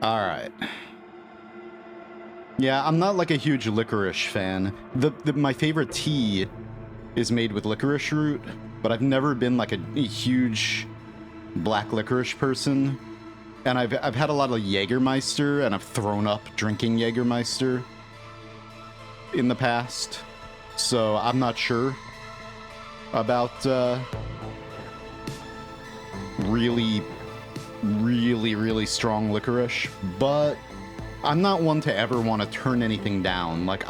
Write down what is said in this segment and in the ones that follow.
Alright. Yeah, I'm not like a huge licorice fan. My favorite tea is made with licorice root, but I've never been like a huge black licorice person. And I've had a lot of Jägermeister, and I've thrown up drinking Jägermeister in the past. So I'm not sure about really strong licorice, but I'm not one to ever want to turn anything down. Like,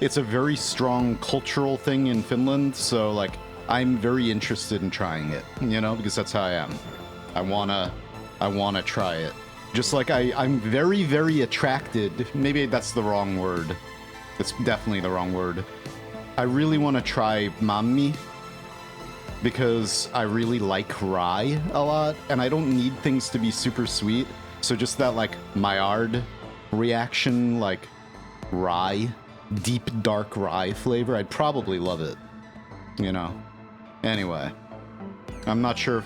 it's a very strong cultural thing in Finland, so like I'm very interested in trying it, you know, because that's how I am. I wanna try it. Just like I'm very attracted. Maybe that's the wrong word. It's definitely the wrong word. I really want to try Mammi because I really like rye a lot, and I don't need things to be super sweet. So just that like Maillard reaction, like rye, deep dark rye flavor, I'd probably love it, you know. Anyway, I'm not sure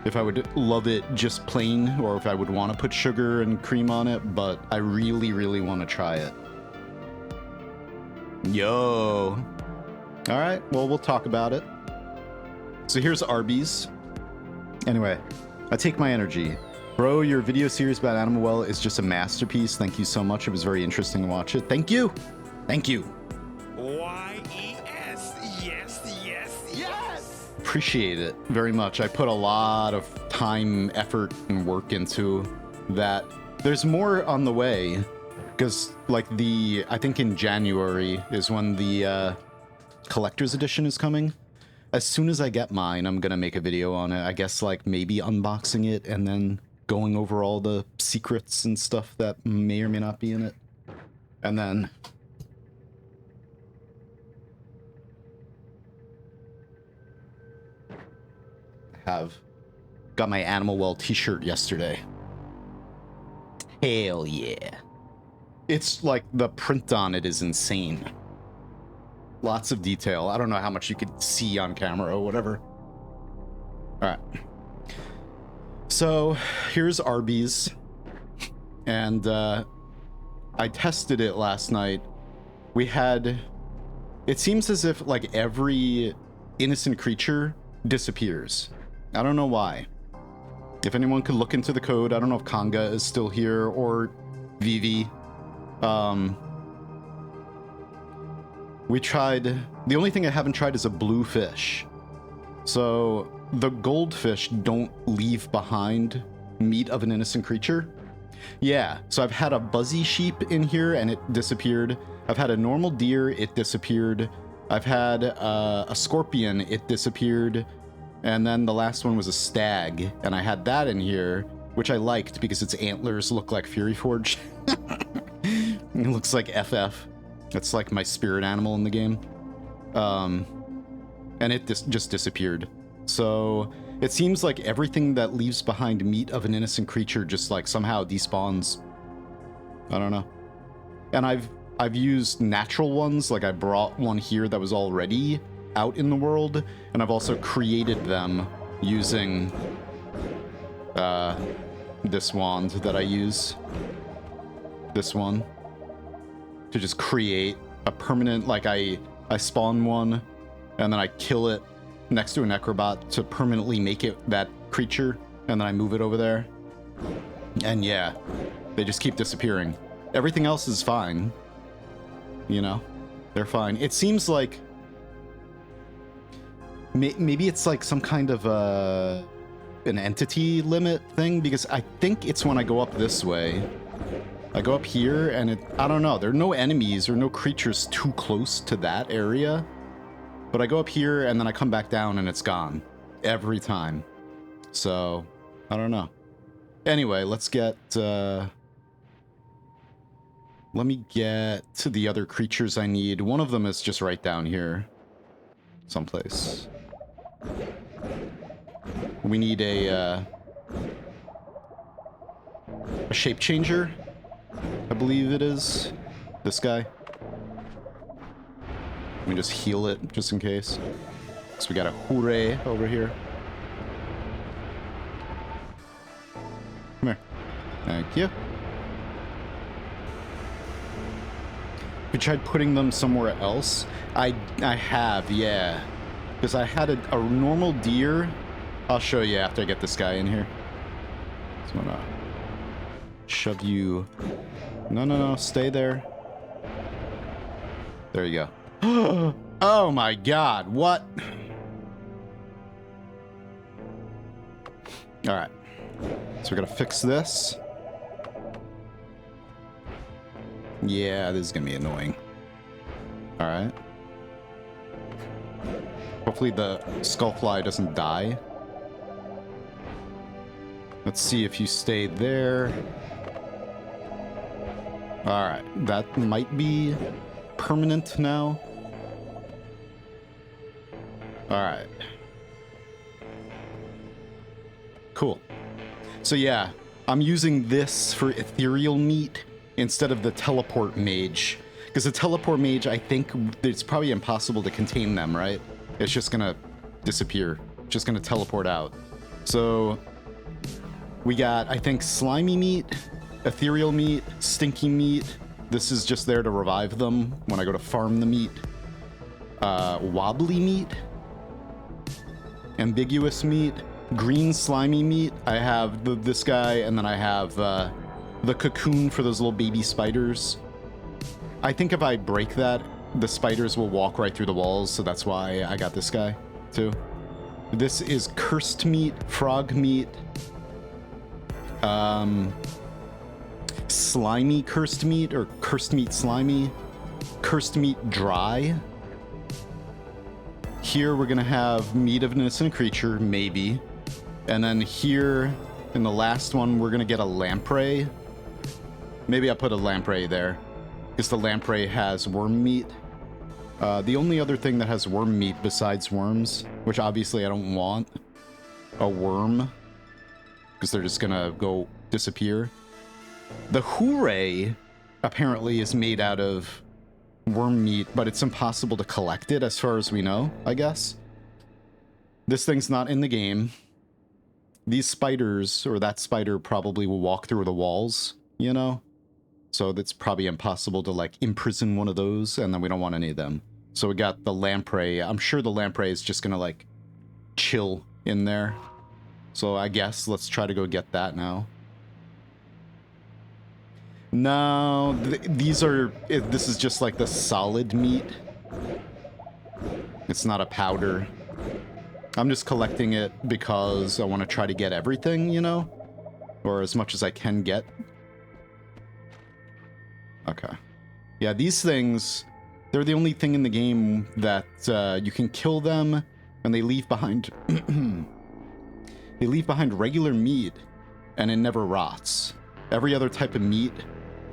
if I would love it just plain or if I would want to put sugar and cream on it, but I really want to try it. Yo. All right, well, we'll talk about it. So here's Arby's. Anyway, I take my energy. Bro, your video series about Animal Well is just a masterpiece. Thank you so much. It was very interesting to watch it. Thank you. Thank you. Y-E-S. Yes. Appreciate it very much. I put a lot of time, effort, and work into that. There's more on the way, because like I think in January is when the collector's edition is coming. As soon as I get mine, I'm gonna make a video on it. I guess like maybe unboxing it and then going over all the secrets and stuff that may or may not be in it. And then got my Animal Well t-shirt yesterday. Hell yeah. It's like the print on it is insane. Lots of detail. I don't know how much you could see on camera or whatever. Alright. So, here's Arby's. And, I tested it last night. It seems as if, like, every innocent creature disappears. I don't know why. If anyone could look into the code, I don't know if Kanga is still here or Vivi. We tried... The only thing I haven't tried is a blue fish. So, the goldfish don't leave behind meat of an innocent creature. Yeah, so I've had a buzzy sheep in here and it disappeared. I've had a normal deer, it disappeared. I've had a scorpion, it disappeared. And then the last one was a stag, and I had that in here, which I liked because its antlers look like Fury Forge. It looks like FF. That's like my spirit animal in the game. And it just disappeared. So it seems like everything that leaves behind meat of an innocent creature just like somehow despawns. I don't know. And I've used natural ones, like I brought one here that was already out in the world, and I've also created them using this wand that I use. This one. To just create a permanent, like I spawn one, and then I kill it next to a necrobot to permanently make it that creature, and then I move it over there. And yeah, they just keep disappearing. Everything else is fine. You know? They're fine. It seems like maybe it's like some kind of an entity limit thing, because I think it's when I go up this way. I go up here and I don't know, there are no enemies or no creatures too close to that area. But I go up here and then I come back down and it's gone. Every time. So, I don't know. Anyway, let's get... let me get to the other creatures I need. One of them is just right down here. Someplace. We need a shape changer, I believe it is. This guy. Let me just heal it, just in case. So we got a hooray over here. Come here. Thank you. We tried putting them somewhere else. I have, yeah. Because I had a normal deer. I'll show you after I get this guy in here. Just wanna shove you. No, stay there. There you go. Oh my god, what? Alright. So we're gonna fix this. Yeah, this is gonna be annoying. Alright. Hopefully the skullfly doesn't die. Let's see if you stay there. Alright, that might be permanent now. Alright. Cool. So yeah, I'm using this for ethereal meat instead of the teleport mage. Because the teleport mage, I think it's probably impossible to contain them, right? It's just gonna disappear. Just gonna teleport out. So we got, I think, slimy meat, ethereal meat, stinky meat. This is just there to revive them when I go to farm the meat. Wobbly meat, ambiguous meat, green slimy meat. I have this guy, and then I have the cocoon for those little baby spiders. I think if I break that, the spiders will walk right through the walls, so that's why I got this guy, too. This is cursed meat, frog meat, slimy cursed meat, or cursed meat slimy, cursed meat dry. Here we're gonna have meat of an innocent creature, maybe. And then here, in the last one, we're gonna get a lamprey. Maybe I'll put a lamprey there, because the lamprey has worm meat. The only other thing that has worm meat besides worms, which obviously I don't want, a worm, because they're just gonna go disappear. The hooray apparently is made out of worm meat, but it's impossible to collect it as far as we know, I guess. This thing's not in the game. These spiders, or that spider, probably will walk through the walls, you know? So that's probably impossible to, like, imprison one of those, and then we don't want any of them. So we got the lamprey. I'm sure the lamprey is just gonna, like, chill in there. So I guess let's try to go get that now. No, these are... This is just, like, the solid meat. It's not a powder. I'm just collecting it because I want to try to get everything, you know? Or as much as I can get. Okay. Yeah, these things, they're the only thing in the game that you can kill them, and they leave behind... they leave behind regular meat, and it never rots. Every other type of meat...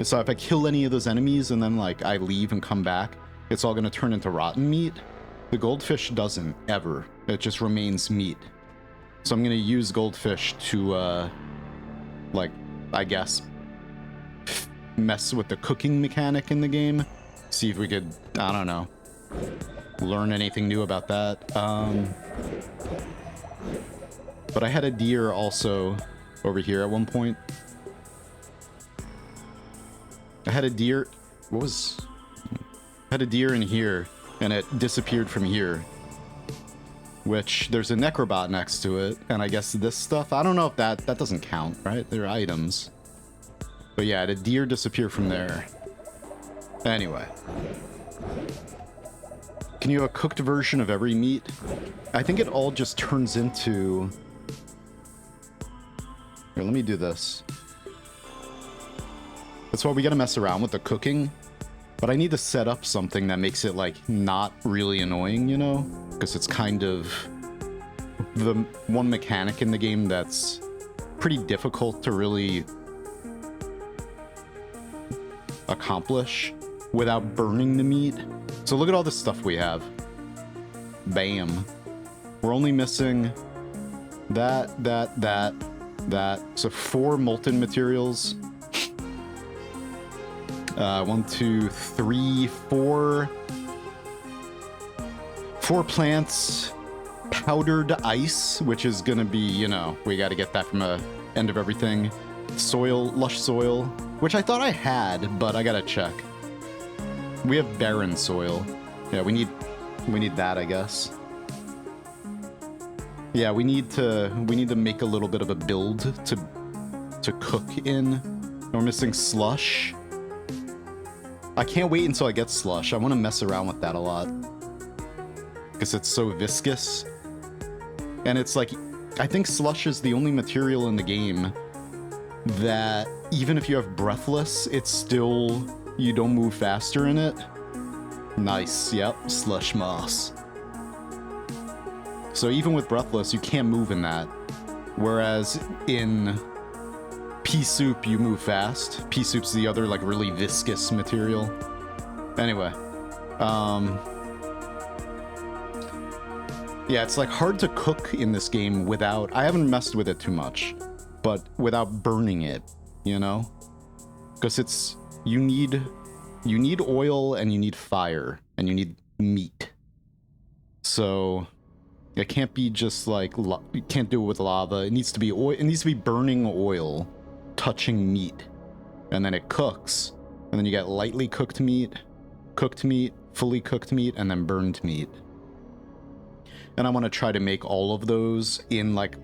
So if I kill any of those enemies, and then, like, I leave and come back, it's all going to turn into rotten meat. The goldfish doesn't, ever. It just remains meat. So I'm going to use goldfish to, like, I guess... mess with the cooking mechanic in the game. See if we could, I don't know, learn anything new about that. But I had a deer also over here at one point. I had a deer... I had a deer in here, and it disappeared from here. Which, there's a necrobot next to it, and I guess this stuff... I don't know if that doesn't count, right? They're items. But yeah, the deer disappear from there. Anyway. Can you have a cooked version of every meat? I think it all just turns into... Here, let me do this. That's why we gotta mess around with the cooking. But I need to set up something that makes it, like, not really annoying, you know? Because it's kind of the one mechanic in the game that's pretty difficult to really accomplish without burning the meat. So look at all the stuff we have. Bam. We're only missing that. So 4 molten materials. 1, 2, 3, 4. 4 plants. Powdered ice, which is gonna be, you know, we gotta get that from the end of everything. soil, lush soil, which I thought I had, but I gotta check. We have barren soil. Yeah, we need that, I guess. Yeah, we need to make a little bit of a build to cook in. We're missing slush. I can't wait until I get slush. I want to mess around with that a lot because it's so viscous. And it's like, I think slush is the only material in the game that even if you have breathless, it's still, you don't move faster in it. Nice, yep, slush moss. So even with breathless, you can't move in that. Whereas in pea soup, you move fast. Pea soup's the other like really viscous material. Anyway, yeah, it's like hard to cook in this game without, I haven't messed with it too much, but without burning it, you know? Because it's, you need oil and you need fire and you need meat. So it can't be just like, you can't do it with lava. It needs to be oil, it needs to be burning oil, touching meat, and then it cooks. And then you get lightly cooked meat, fully cooked meat, and then burned meat. And I want to try to make all of those in like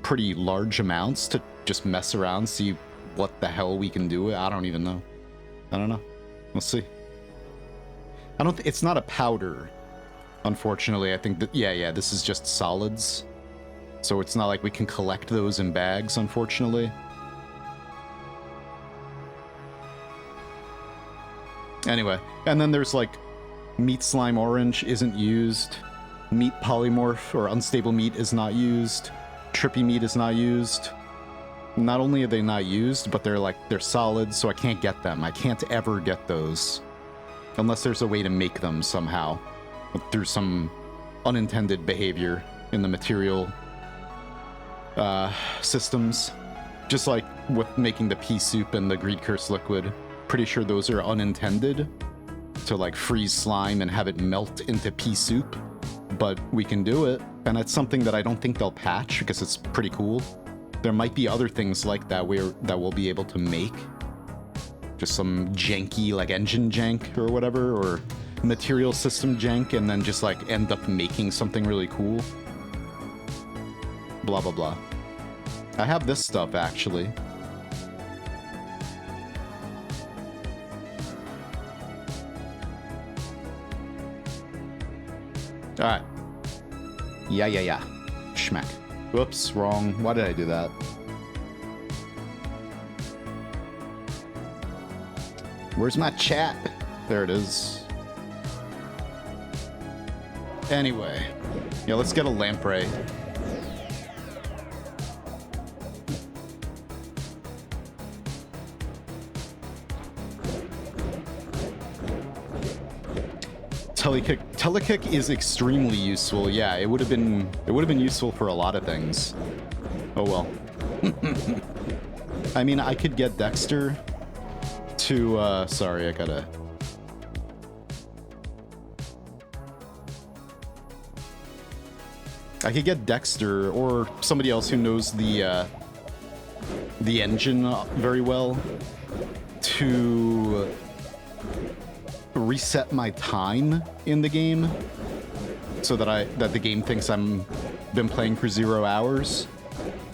pretty large amounts to just mess around, see what the hell we can do. I don't even know. I don't know. We'll see. It's not a powder, unfortunately. I think that, yeah, this is just solids. So it's not like we can collect those in bags, unfortunately. Anyway, and then there's like meat slime orange isn't used. Meat polymorph or unstable meat is not used. Trippy meat is not used. Not only are they not used, but they're solid, so I can't get them. I can't ever get those. Unless there's a way to make them somehow. Through some unintended behavior in the material systems. Just like with making the pea soup and the greed curse liquid. Pretty sure those are unintended. To like freeze slime and have it melt into pea soup. But we can do it, and it's something that I don't think they'll patch because it's pretty cool. There might be other things like that that we'll be able to make. Just some janky, like engine jank or whatever, or material system jank, and then just like end up making something really cool. Blah, blah, blah. I have this stuff, actually. Alright. Yeah. Schmack. Whoops, wrong. Why did I do that? Where's my chat? There it is. Anyway. Yeah, let's get a lamprey. Telekick is extremely useful. Yeah, it would have been useful for a lot of things. Oh well. I mean, I could get Dexter to sorry, I could get Dexter or somebody else who knows the engine very well to reset my time in the game so that the game thinks I'm been playing for 0 hours.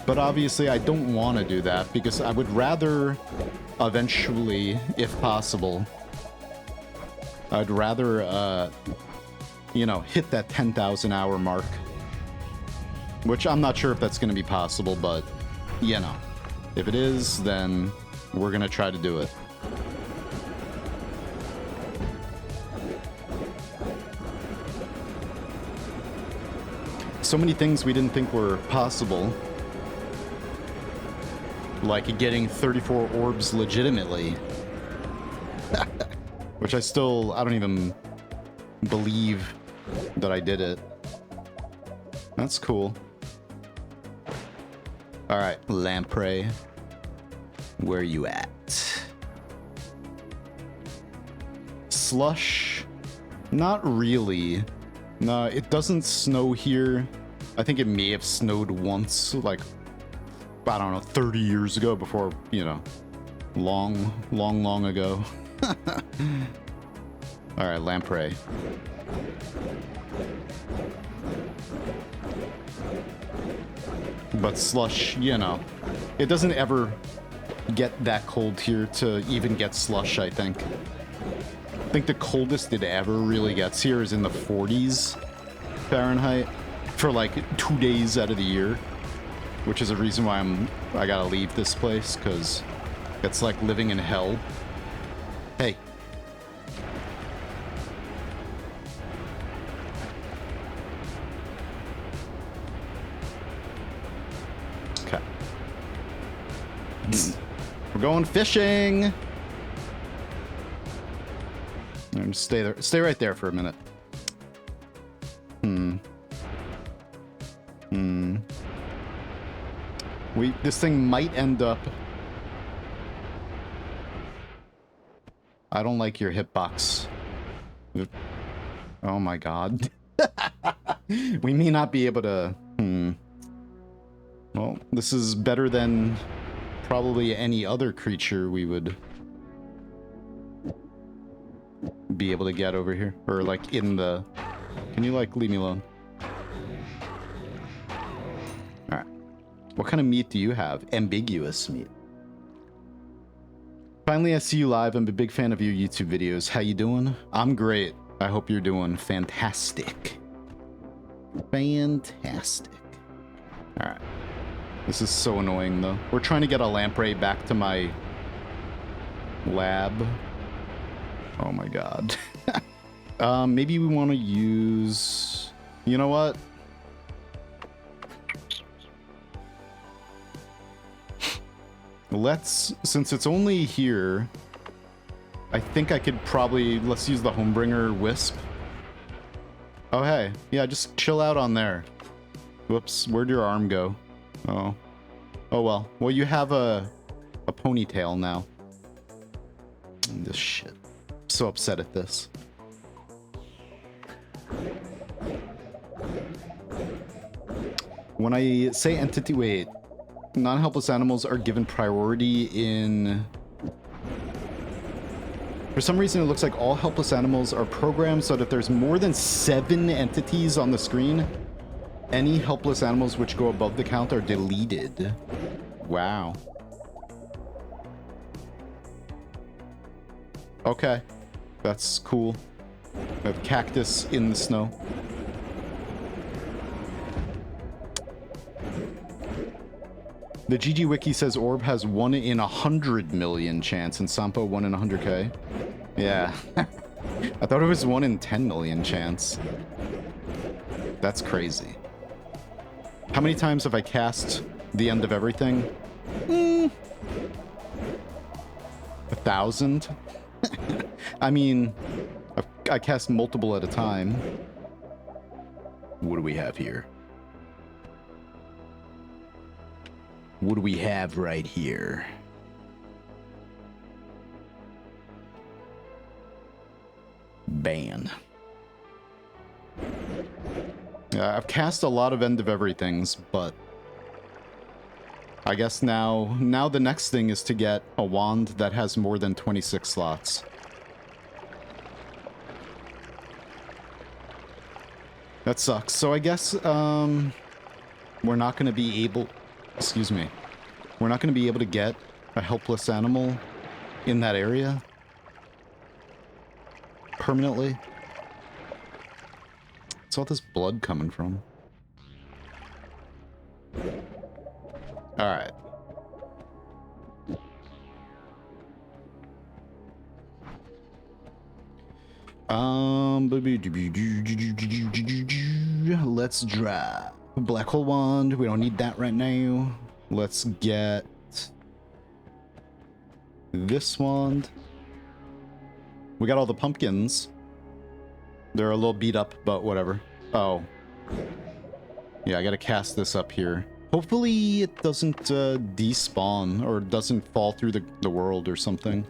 But obviously I don't want to do that because I would rather eventually, if possible, I'd rather you know, hit that 10,000 hour mark, which I'm not sure if that's going to be possible, but you know, if it is, then we're going to try to do it. So many things we didn't think were possible. Like getting 34 orbs legitimately. Which I don't even believe that I did it. That's cool. Alright, lamprey. Where you at? Slush? Not really. No, it doesn't snow here. I think it may have snowed once, like I don't know, 30 years ago before, you know, long ago. All right, lamprey. But slush, you know, it doesn't ever get that cold here to even get slush, I think. I think the coldest it ever really gets here is in the 40s Fahrenheit for like 2 days out of the year, which is a reason why I gotta leave this place, because it's like living in hell. Hey. Okay. We're going fishing. Just stay there. Stay right there for a minute. This thing might end up... I don't like your hitbox. Oh my god. We may not be able to... Well, this is better than probably any other creature we would be able to get over here. Or like in the... Can you like leave me alone? Alright. What kind of meat do you have? Ambiguous meat. Finally, I see you live. I'm a big fan of your YouTube videos. How you doing? I'm great. I hope you're doing fantastic. Fantastic. Alright. This is so annoying, though. We're trying to get a lamprey back to my lab. Oh my god. Maybe we want to use... You know what? Let's... Since it's only here, I think I could probably... Let's use the Homebringer Wisp. Oh, hey. Yeah, just chill out on there. Whoops. Where'd your arm go? Oh. Oh, well. Well, you have a ponytail now. This shit. I'm so upset at this. When I say entity... Wait. Non-helpless animals are given priority in... For some reason, it looks like all helpless animals are programmed so that there's more than 7 entities on the screen. Any helpless animals which go above the count are deleted. Wow. Okay. That's cool. I have cactus in the snow. The GG Wiki says Orb has 1 in 100 million chance and Sampo 1 in 100k. Yeah. I thought it was 1 in 10 million chance. That's crazy. How many times have I cast the end of everything? 1,000? I mean, I cast multiple at a time. What do we have here? What do we have right here? Ban. Yeah, I've cast a lot of end of everythings, but I guess now the next thing is to get a wand that has more than 26 slots. That sucks. So I guess we're not going to be able... Excuse me. We're not going to be able to get a helpless animal in that area permanently. What's all this blood coming from? Alright. Let's drop Black Hole Wand. We don't need that right now. Let's get this wand. We got all the pumpkins. They're a little beat up, but whatever. Oh. Yeah, I gotta cast this up here. Hopefully it doesn't despawn or doesn't fall through the world or something.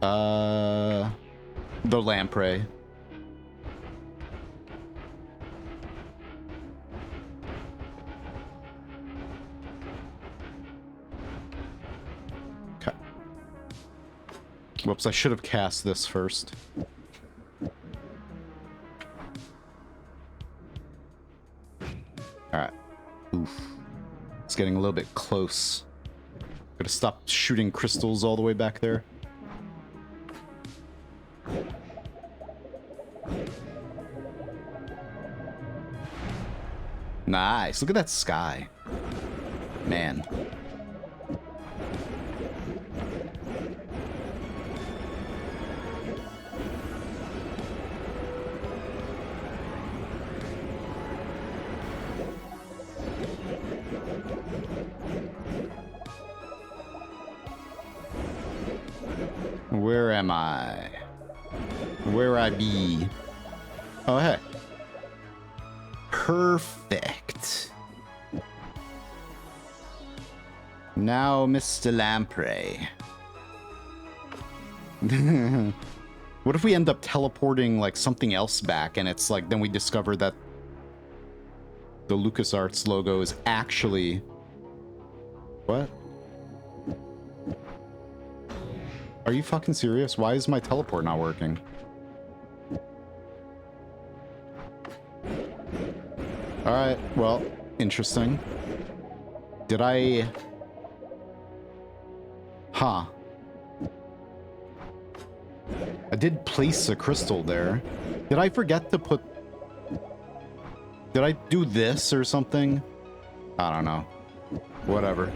The lamprey. Whoops, I should have cast this first. Alright. Oof. It's getting a little bit close. Gotta stop shooting crystals all the way back there. Nice. Look at that sky. Man. Where am I? Where I be? Oh, hey. Perfect. Now, Mr. Lamprey. What if we end up teleporting, like, something else back, and it's like, then we discover that the LucasArts logo is actually... What? Are you fucking serious? Why is my teleport not working? Alright, well, interesting. Did I... Huh. I did place a crystal there. Did I forget to put... Did I do this or something? I don't know. Whatever.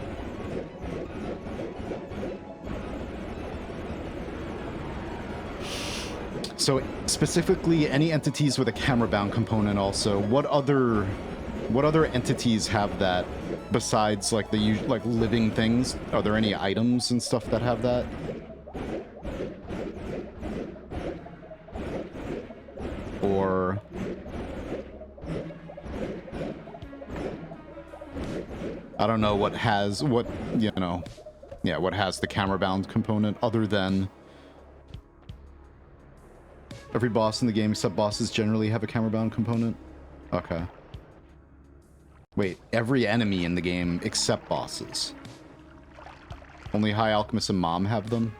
So specifically, any entities with a camera-bound component also, what other entities have that besides like the like living things? Are there any items and stuff that have that? Or I don't know what has what, you know, yeah, what has the camera-bound component other than every boss in the game except bosses generally have a camera-bound component? Okay. Wait, every enemy in the game except bosses. Only High Alchemist and Mom have them?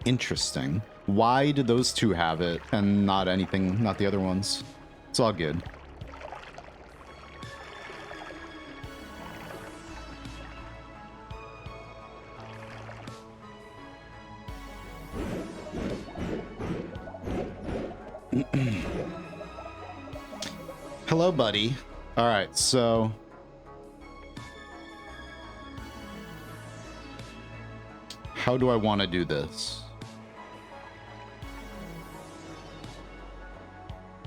Interesting. Why did those two have it and not anything, not the other ones? It's all good. Hello, buddy. All right, so how do I want to do this?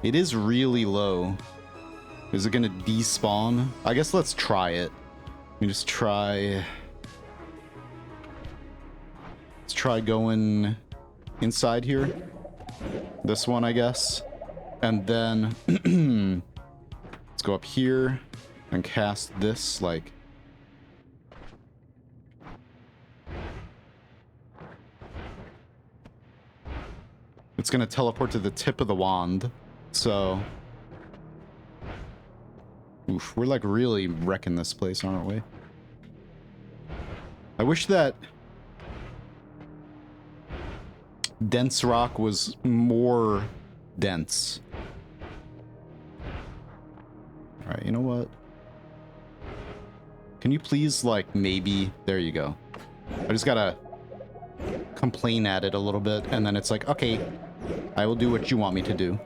It is really low. Is it gonna despawn? I guess let's try it. Let me just try. Let's try going inside here. This one, I guess. And then let's go up here and cast this, like... It's gonna teleport to the tip of the wand, so... Oof, we're like really wrecking this place, aren't we? I wish that dense rock was more dense. Alright, you know what? Can you please, like, maybe... There you go. I just gotta complain at it a little bit, and then it's like, okay, I will do what you want me to do.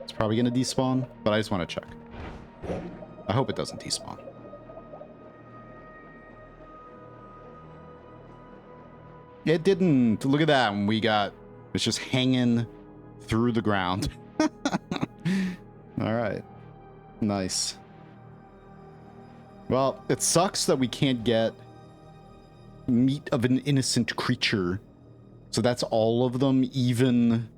It's probably gonna despawn, but I just want to check. I hope it doesn't despawn. It didn't. Look at that. We got... It's just hanging through the ground. Alright. Nice. Well, it sucks that we can't get meat of an innocent creature. So that's all of them, even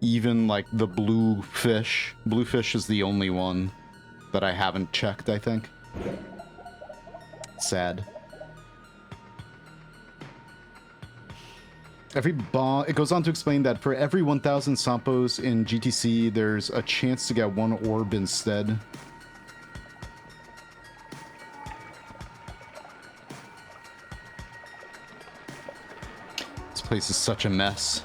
like the blue fish. Blue fish is the only one that I haven't checked, I think. Sad. It goes on to explain that for every 1,000 Sampos in GTC, there's a chance to get one orb instead. place is such a mess.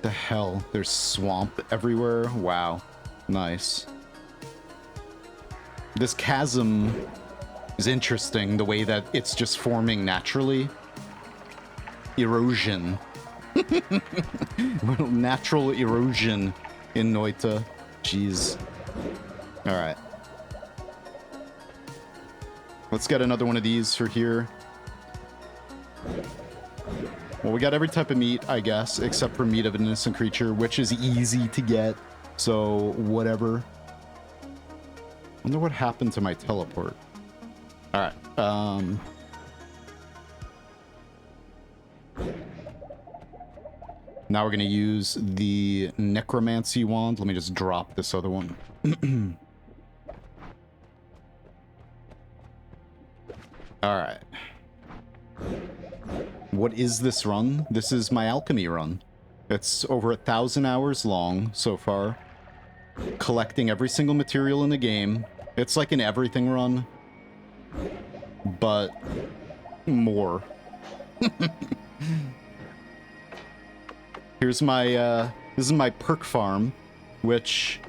The hell? There's swamp everywhere? Wow. Nice. This chasm is interesting, the way that it's just forming naturally. Erosion. Natural erosion in Noita. Jeez. Alright. Let's get another one of these for here. Well, we got every type of meat, I guess, except for meat of an innocent creature, which is easy to get. So, whatever. Wonder what happened to my teleport. Alright, now we're gonna use the necromancy wand. Let me just drop this other one. Alright. What is this run? This is my alchemy run. It's over 1,000 hours long so far. Collecting every single material in the game. It's like an everything run, but more. Here's my, this is my perk farm, which...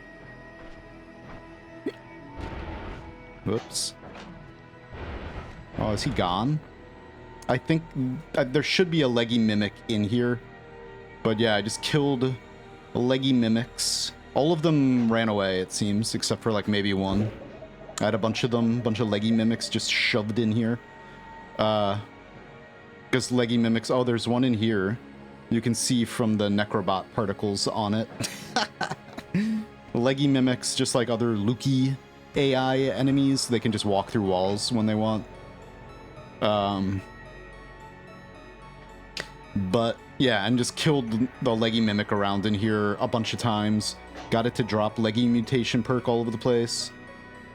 Whoops. Oh, is he gone? I think there should be a leggy mimic in here. But yeah, I just killed leggy mimics. All of them ran away, it seems, except for like maybe one. I had a bunch of them, bunch of leggy mimics just shoved in here. Because leggy mimics... Oh, there's one in here. You can see from the necrobot particles on it. Leggy mimics, just like other Luki AI enemies, they can just walk through walls when they want. But yeah, and just killed the leggy mimic around in here a bunch of times. Got it to drop leggy mutation perk all over the place.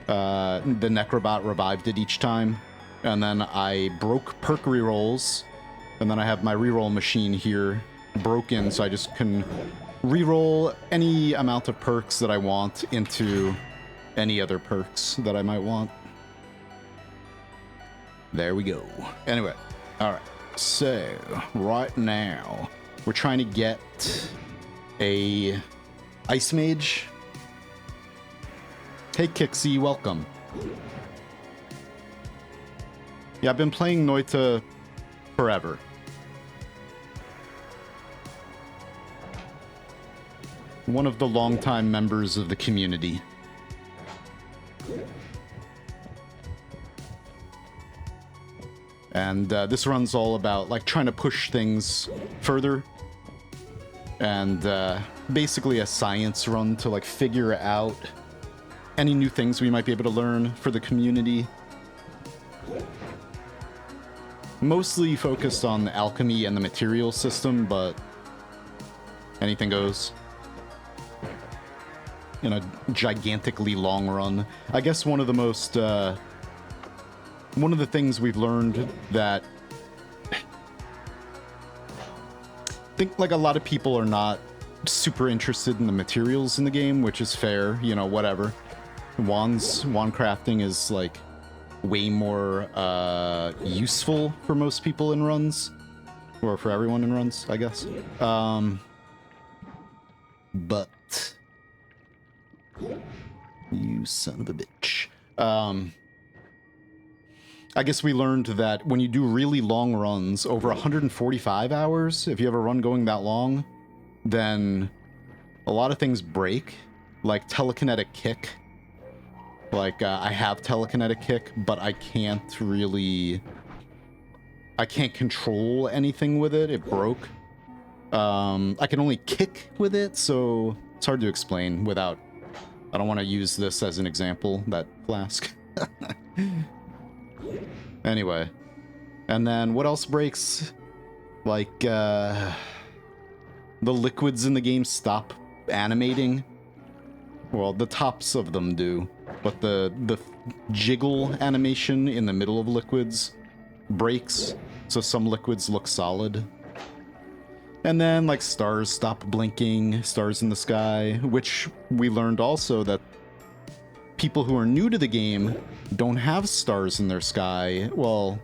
The necrobot revived it each time. And then I broke perk rerolls. And then I have my reroll machine here broken, so I just can reroll any amount of perks that I want into any other perks that I might want. There we go. Anyway, alright. So, right now, we're trying to get a Ice Mage. Hey Kixie, welcome. Yeah, I've been playing Noita forever. One of the longtime members of the community. And this run's all about like trying to push things further. And basically a science run to like figure out any new things we might be able to learn for the community. Mostly focused on the alchemy and the material system, but anything goes. In a gigantically long run. I guess one of the most, one of the things we've learned that I think like a lot of people are not super interested in the materials in the game, which is fair, you know, whatever. Wand crafting is like way more useful for most people in runs, or for everyone in runs, I guess. But you son of a bitch. I guess we learned that when you do really long runs, over 145 hours, if you have a run going that long, then a lot of things break, like telekinetic kick. Like, I have telekinetic kick, but I can't control anything with it. It broke. I can only kick with it, so it's hard to explain without... I don't want to use this as an example, that flask. Anyway. And then what else breaks? Like, the liquids in the game stop animating. Well, the tops of them do. But the jiggle animation in the middle of liquids breaks. So some liquids look solid. And then, like, stars stop blinking, stars in the sky, which we learned also that people who are new to the game don't have stars in their sky. Well,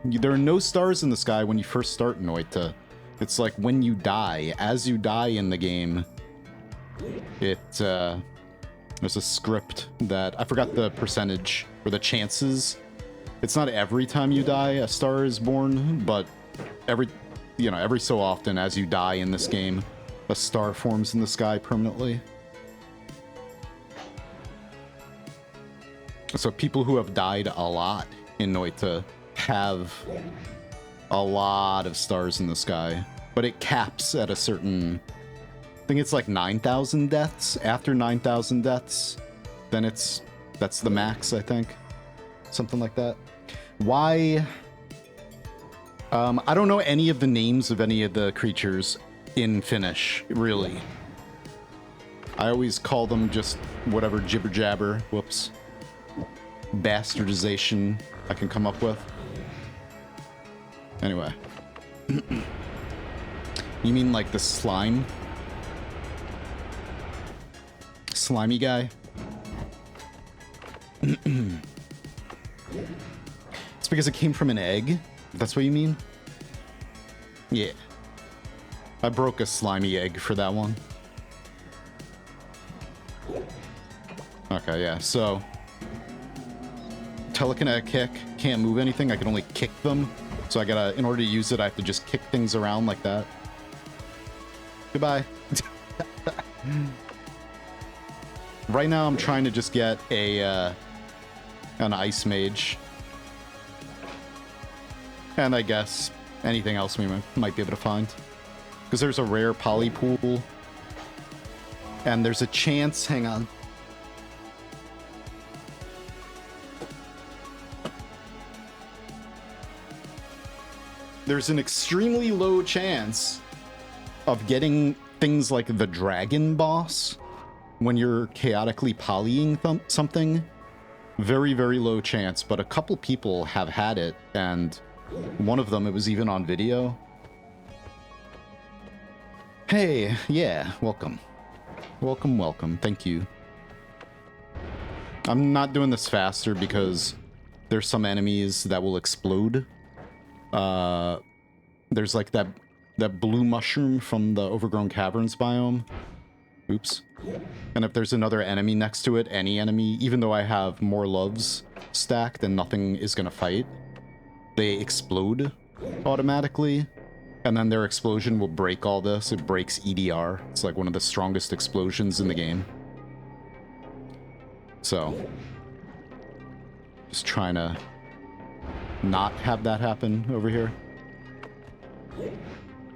There are no stars in the sky when you first start Noita. It's like when you die. As you die in the game, there's a script that I forgot the percentage or the chances. It's not every time you die a star is born, but every so often as you die in this game, a star forms in the sky permanently. So people who have died a lot in Noita have a lot of stars in the sky, but it caps at a certain, I think it's like 9,000 deaths. After 9,000 deaths, then that's the max, I think. Something like that. Why? I don't know any of the names of any of the creatures in Finnish, really. I always call them just whatever jibber jabber, whoops, bastardization I can come up with. Anyway. You mean like the slime? Slimy guy? It's because it came from an egg? That's what you mean? Yeah. I broke a slimy egg for that one. Okay, yeah, so... telekinetic kick, can't move anything, I can only kick them. So I gotta, in order to use it, I have to just kick things around like that. Goodbye. Right now I'm trying to just get an ice mage. And I guess anything else we might be able to find. Because there's a rare poly pool. And there's a chance, hang on. There's an extremely low chance of getting things like the dragon boss when you're chaotically polying something. Very, very low chance, but a couple people have had it, and one of them, it was even on video. Hey, yeah, welcome. Welcome, welcome, thank you. I'm not doing this faster because there's some enemies that will explode. There's like that blue mushroom from the Overgrown Caverns biome. Oops. And if there's another enemy next to it, any enemy, even though I have more loves stacked and nothing is gonna fight, they explode automatically. And then their explosion will break all this. It breaks EDR. It's like one of the strongest explosions in the game. So, just trying to not have that happen over here.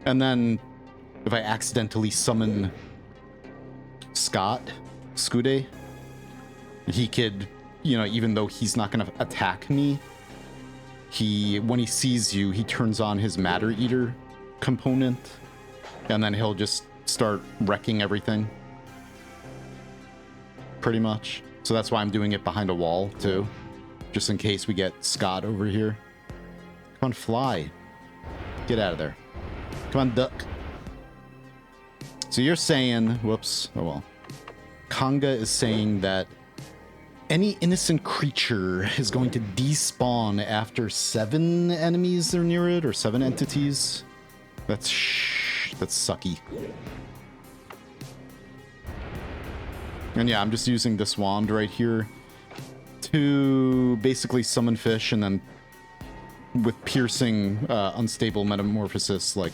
And then if I accidentally summon Skude, he could, you know, even though he's not gonna attack me, when he sees you, he turns on his Matter Eater component, and then he'll just start wrecking everything. Pretty much. So that's why I'm doing it behind a wall, too. Just in case we get Scott over here. Come on, fly. Get out of there. Come on, duck. So you're saying... Whoops. Oh, well. Kanga is saying that any innocent creature is going to despawn after 7 enemies are near it, or 7 entities. That's sucky. And yeah, I'm just using this wand right here to basically summon fish, and then with piercing unstable metamorphosis, like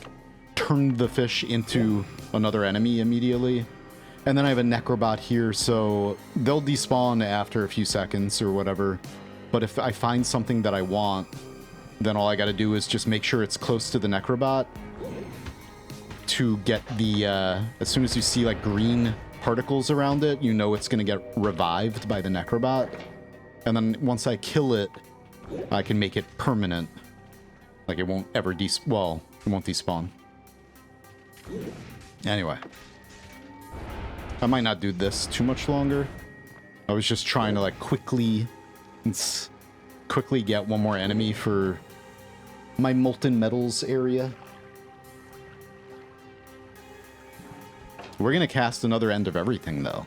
turn the fish into another enemy immediately. And then I have a necrobot here, so they'll despawn after a few seconds or whatever. But if I find something that I want, then all I gotta do is just make sure it's close to the necrobot to get the, as soon as you see like green particles around it, you know it's gonna get revived by the necrobot. And then once I kill it, I can make it permanent. Like it won't ever it won't despawn. Anyway. I might not do this too much longer. I was just trying to like quickly get one more enemy for my molten metals area. We're gonna cast another End of Everything though.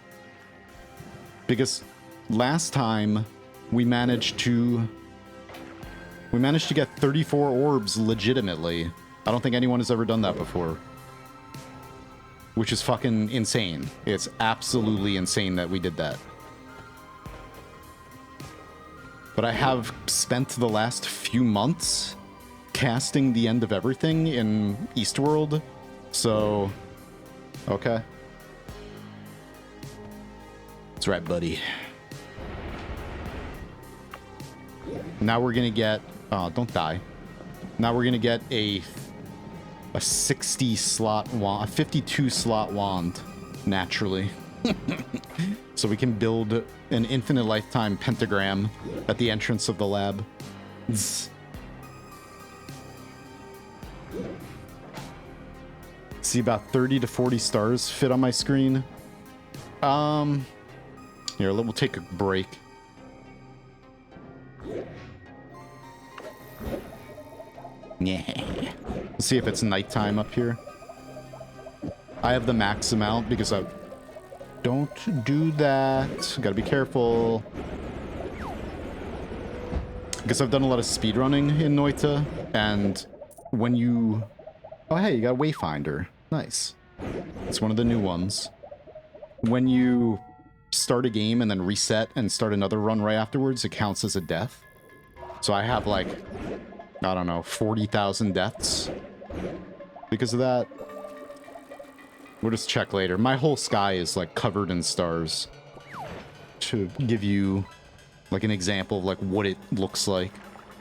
Because last time we managed to We managed to get 34 orbs legitimately. I don't think anyone has ever done that before. Which is fucking insane. It's absolutely insane that we did that. But I have spent the last few months casting the end of everything in Eastworld. So, okay. That's right, buddy. Now we're gonna get... Oh, don't die. Now we're gonna get a 60 slot wand, a 52 slot wand, naturally. So we can build an infinite lifetime pentagram at the entrance of the lab. Zzz. See about 30 to 40 stars fit on my screen. Here, we'll take a break. Yeah. Let's see if it's nighttime up here. I have the max amount because I... Don't do that. Gotta be careful. Because I've done a lot of speedrunning in Noita, and when you... Oh, hey, you got a Wayfinder. Nice. It's one of the new ones. When you start a game and then reset and start another run right afterwards, it counts as a death. So I have, like, I don't know, 40,000 deaths because of that. We'll just check later. My whole sky is, like, covered in stars to give you, like, an example of, like, what it looks like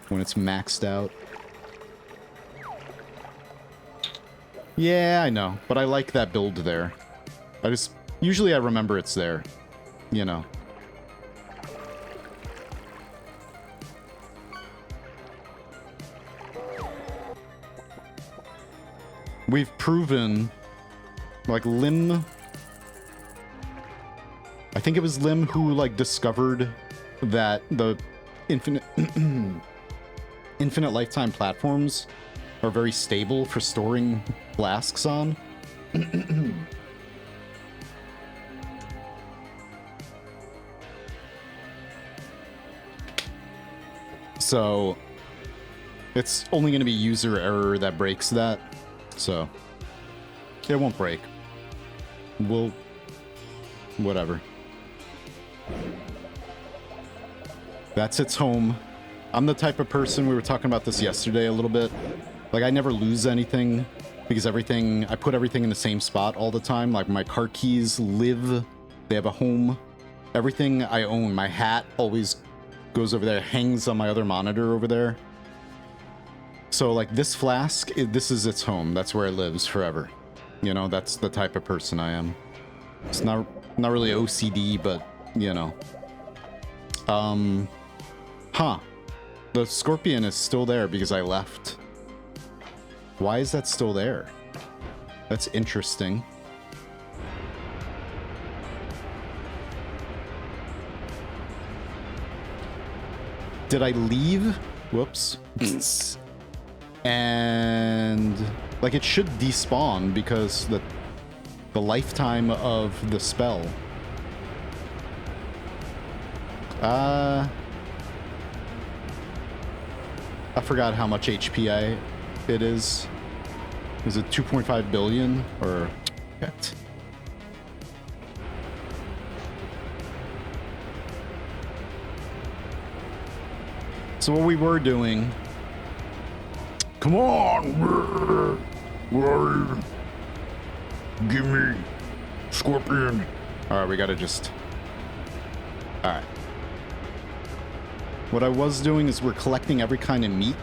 when it's maxed out. Yeah, I know, but I like that build there. Usually I remember it's there, you know. We've proven, like, Lim... I think it was Lim who, like, discovered that the infinite lifetime platforms are very stable for storing flasks on. So it's only going to be user error that breaks that. So it won't break. We'll... whatever. That's its home. I'm the type of person, we were talking about this yesterday a little bit. Like, I never lose anything because I put everything in the same spot all the time. Like, my car keys live, they have a home. Everything I own, my hat always goes over there, hangs on my other monitor over there. So, like, this flask, this is its home. That's where it lives forever. You know, that's the type of person I am. It's not really OCD, but, you know. Huh. The scorpion is still there because I left. Why is that still there? That's interesting. Did I leave? Whoops. And like, it should despawn because the lifetime of the spell. I forgot how much HP it is. Is it 2.5 billion or what? So what we were doing... Come on! Where are you? Give me scorpion. Alright, we gotta just... Alright. What I was doing is we're collecting every kind of meat,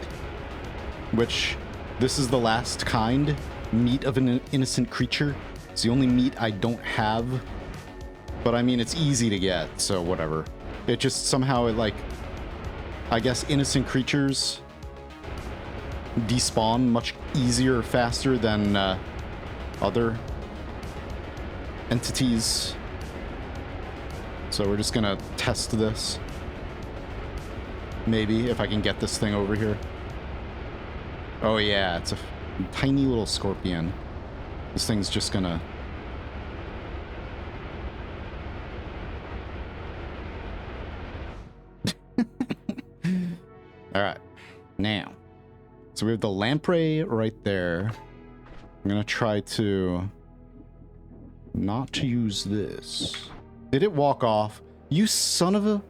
which this is the last kind, meat of an innocent creature. It's the only meat I don't have, but I mean, it's easy to get, so whatever. It just somehow, I guess innocent creatures despawn much easier, faster than other entities. So we're just gonna test this. Maybe, if I can get this thing over here. Oh yeah, it's a tiny little scorpion. This thing's just gonna... Alright. Now, so we have the lamprey right there. I'm gonna try to not use this. Did it walk off? You son of a...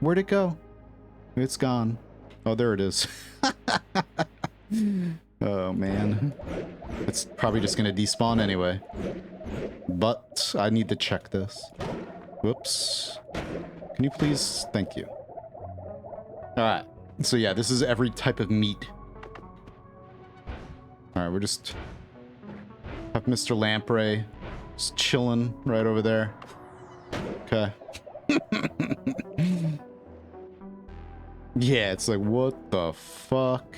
Where'd it go? It's gone. Oh, there it is. Oh, man. It's probably just gonna despawn anyway. But I need to check this. Whoops. Can you please? Thank you. Alright. So yeah, this is every type of meat. Alright, we're just... have Mr. Lamprey just chilling right over there. Okay. Yeah, it's like, what the fuck?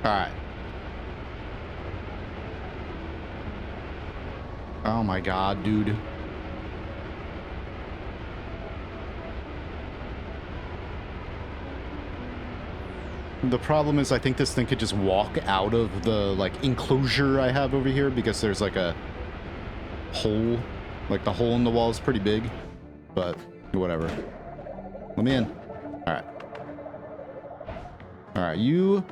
Alright. Oh my god, dude. The problem is I think this thing could just walk out of the, like, enclosure I have over here because there's, like, a hole. Like, the hole in the wall is pretty big. But, whatever. Let me in. Alright. Alright, you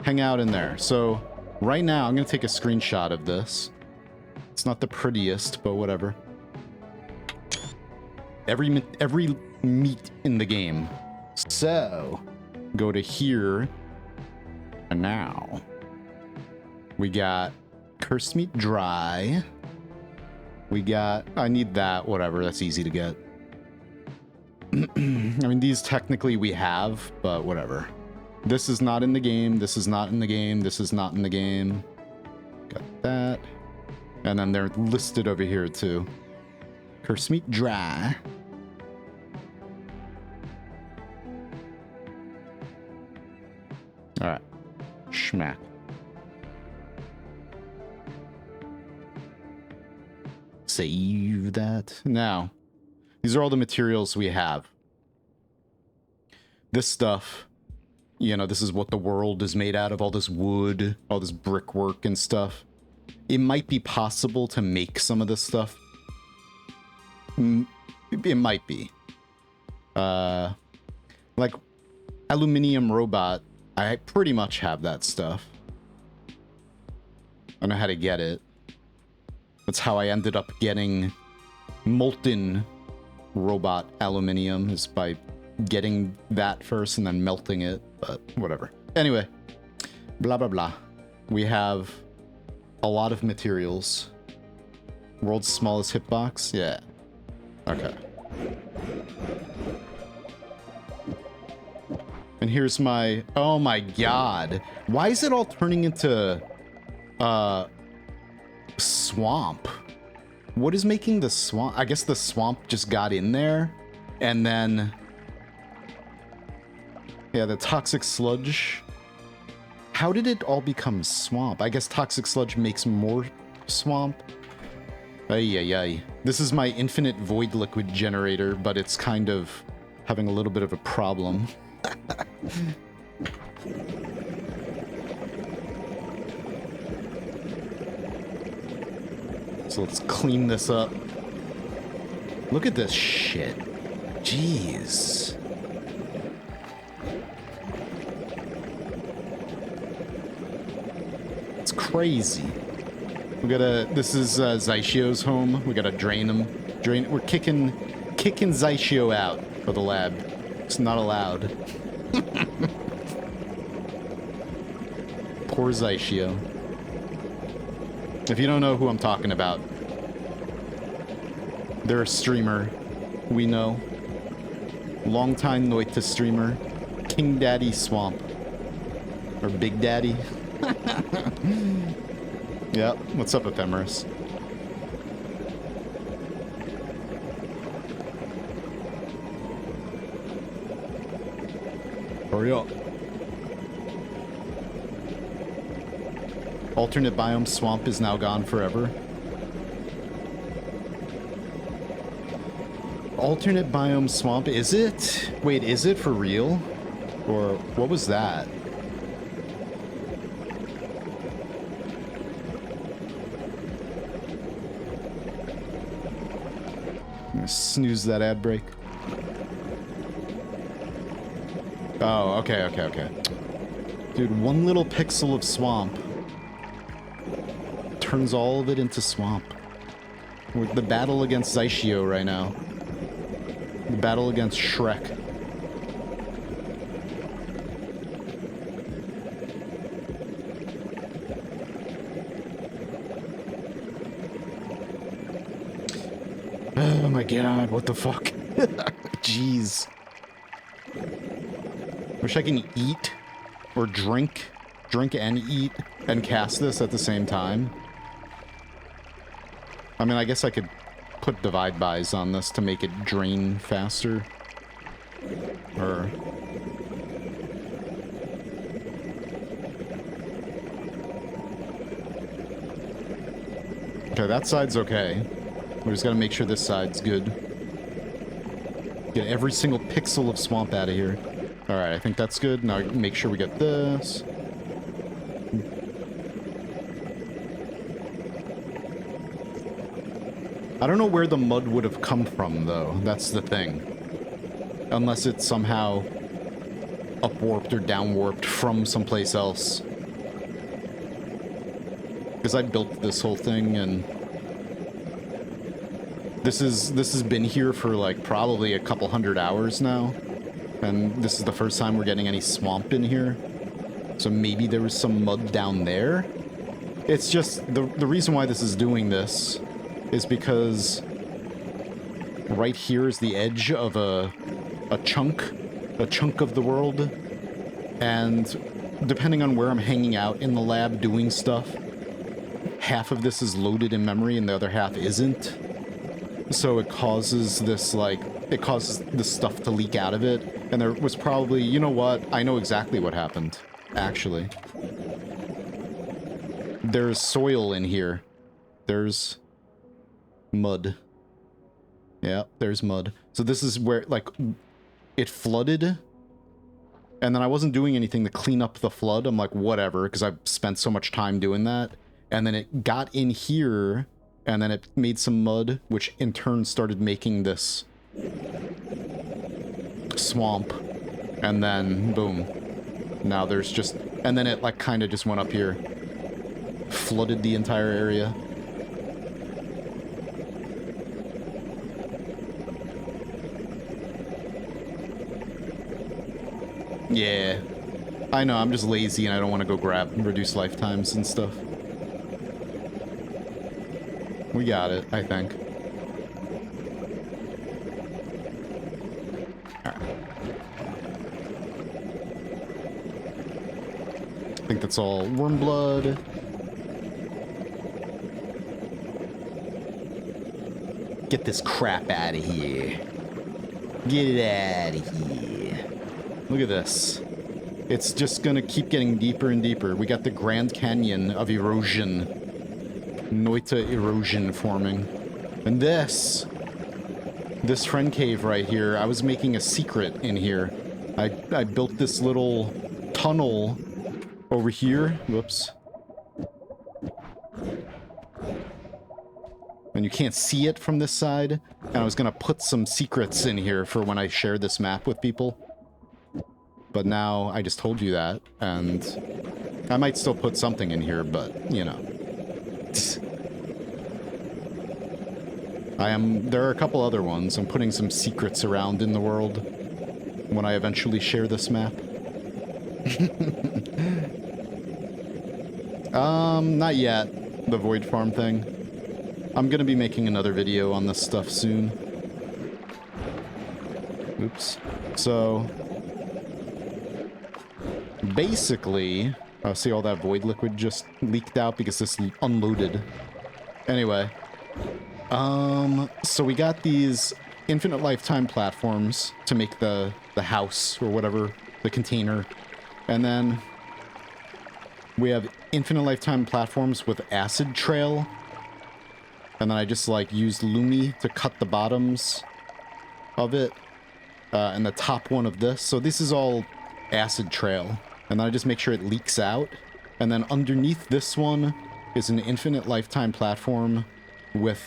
hang out in there. So, right now, I'm going to take a screenshot of this. It's not the prettiest, but whatever. Every meat in the game. So... go to here, and now we got cursed meat dry. We got, I need that, whatever, that's easy to get. I mean, these technically we have, but whatever. This is not in the game, this is not in the game, this is not in the game. Got that. And then they're listed over here too. Cursed meat dry. Alright. Schmack. Save that. Now, these are all the materials we have. This stuff, you know, this is what the world is made out of. All this wood, all this brickwork and stuff. It might be possible to make some of this stuff. It might be. Like, aluminium robot. I pretty much have that stuff. I know how to get it. That's how I ended up getting molten robot aluminium, is by getting that first and then melting it, but whatever. Anyway, blah, blah, blah. We have a lot of materials. World's smallest hitbox? Yeah. Okay. And here's my... oh my god. Why is it all turning into... swamp? What is making the swamp? I guess the swamp just got in there. And then... yeah, the toxic sludge. How did it all become swamp? I guess toxic sludge makes more swamp. Ay, ay, ay. This is my infinite void liquid generator, but it's kind of having a little bit of a problem. So let's clean this up. Look at this shit. Jeez. It's crazy. We gotta... this is Zyshio's home. We gotta drain him. We're kicking Zyshio out of the lab. It's not allowed. Poor Zyshio. If you don't know who I'm talking about, they're a streamer. We know. Longtime Noita streamer. King Daddy Swamp. Or Big Daddy. Yep. What's up, Ephemeris? Hurry up. Alternate biome swamp is now gone forever. Alternate biome swamp, is it? Wait, is it for real? Or what was that? Snooze that ad break. Oh, okay, okay, okay. Dude, one little pixel of swamp turns all of it into swamp. With the battle against Zyshio right now. The battle against Shrek. Oh my god, what the fuck? Jeez. Wish I can eat or drink and eat and cast this at the same time. I mean, I guess I could put divide buys on this to make it drain faster. Or... okay, that side's okay. We just gotta make sure this side's good. Get every single pixel of swamp out of here. Alright, I think that's good. Now make sure we get this. I don't know where the mud would have come from, though. That's the thing. Unless it's somehow up-warped or down-warped from someplace else. Because I built this whole thing, and... This has been here for, like, probably a couple hundred hours now. And this is the first time we're getting any swamp in here. So maybe there was some mud down there? It's just, the reason why this is doing this is because right here is the edge of a chunk of the world. And depending on where I'm hanging out in the lab doing stuff, half of this is loaded in memory and the other half isn't. So it causes this, like, it causes this stuff to leak out of it. And there was probably, you know what? I know exactly what happened, actually. There's soil in here. There's mud. Yeah, there's mud. So this is where, like, it flooded. And then I wasn't doing anything to clean up the flood. I'm like, whatever, because I've spent so much time doing that. And then it got in here... and then it made some mud, which in turn started making this swamp. And then, boom. Now there's just... and then it, like, kind of just went up here. Flooded the entire area. Yeah. I know, I'm just lazy and I don't want to go grab reduce lifetimes and stuff. We got it, I think. Alright. I think that's all worm blood. Get this crap out of here. Get it out of here. Look at this. It's just gonna keep getting deeper and deeper. We got the Grand Canyon of erosion. Noita erosion forming. And this friend cave right here, I was making a secret in here. I built this little tunnel over here. Whoops. And you can't see it from this side. And I was gonna put some secrets in here for when I share this map with people. But now I just told you that, and I might still put something in here, but, you know. There are a couple other ones. I'm putting some secrets around in the world when I eventually share this map. Not yet. The Void Farm thing. I'm gonna be making another video on this stuff soon. Oops. So... basically... oh, see all that void liquid just leaked out because this unloaded. Anyway. So we got these infinite lifetime platforms to make the house or whatever, the container. And then we have infinite lifetime platforms with acid trail. And then I just, like, used Lumi to cut the bottoms of it. And the top one of this. So this is all acid trail. And then I just make sure it leaks out. And then underneath this one is an infinite lifetime platform with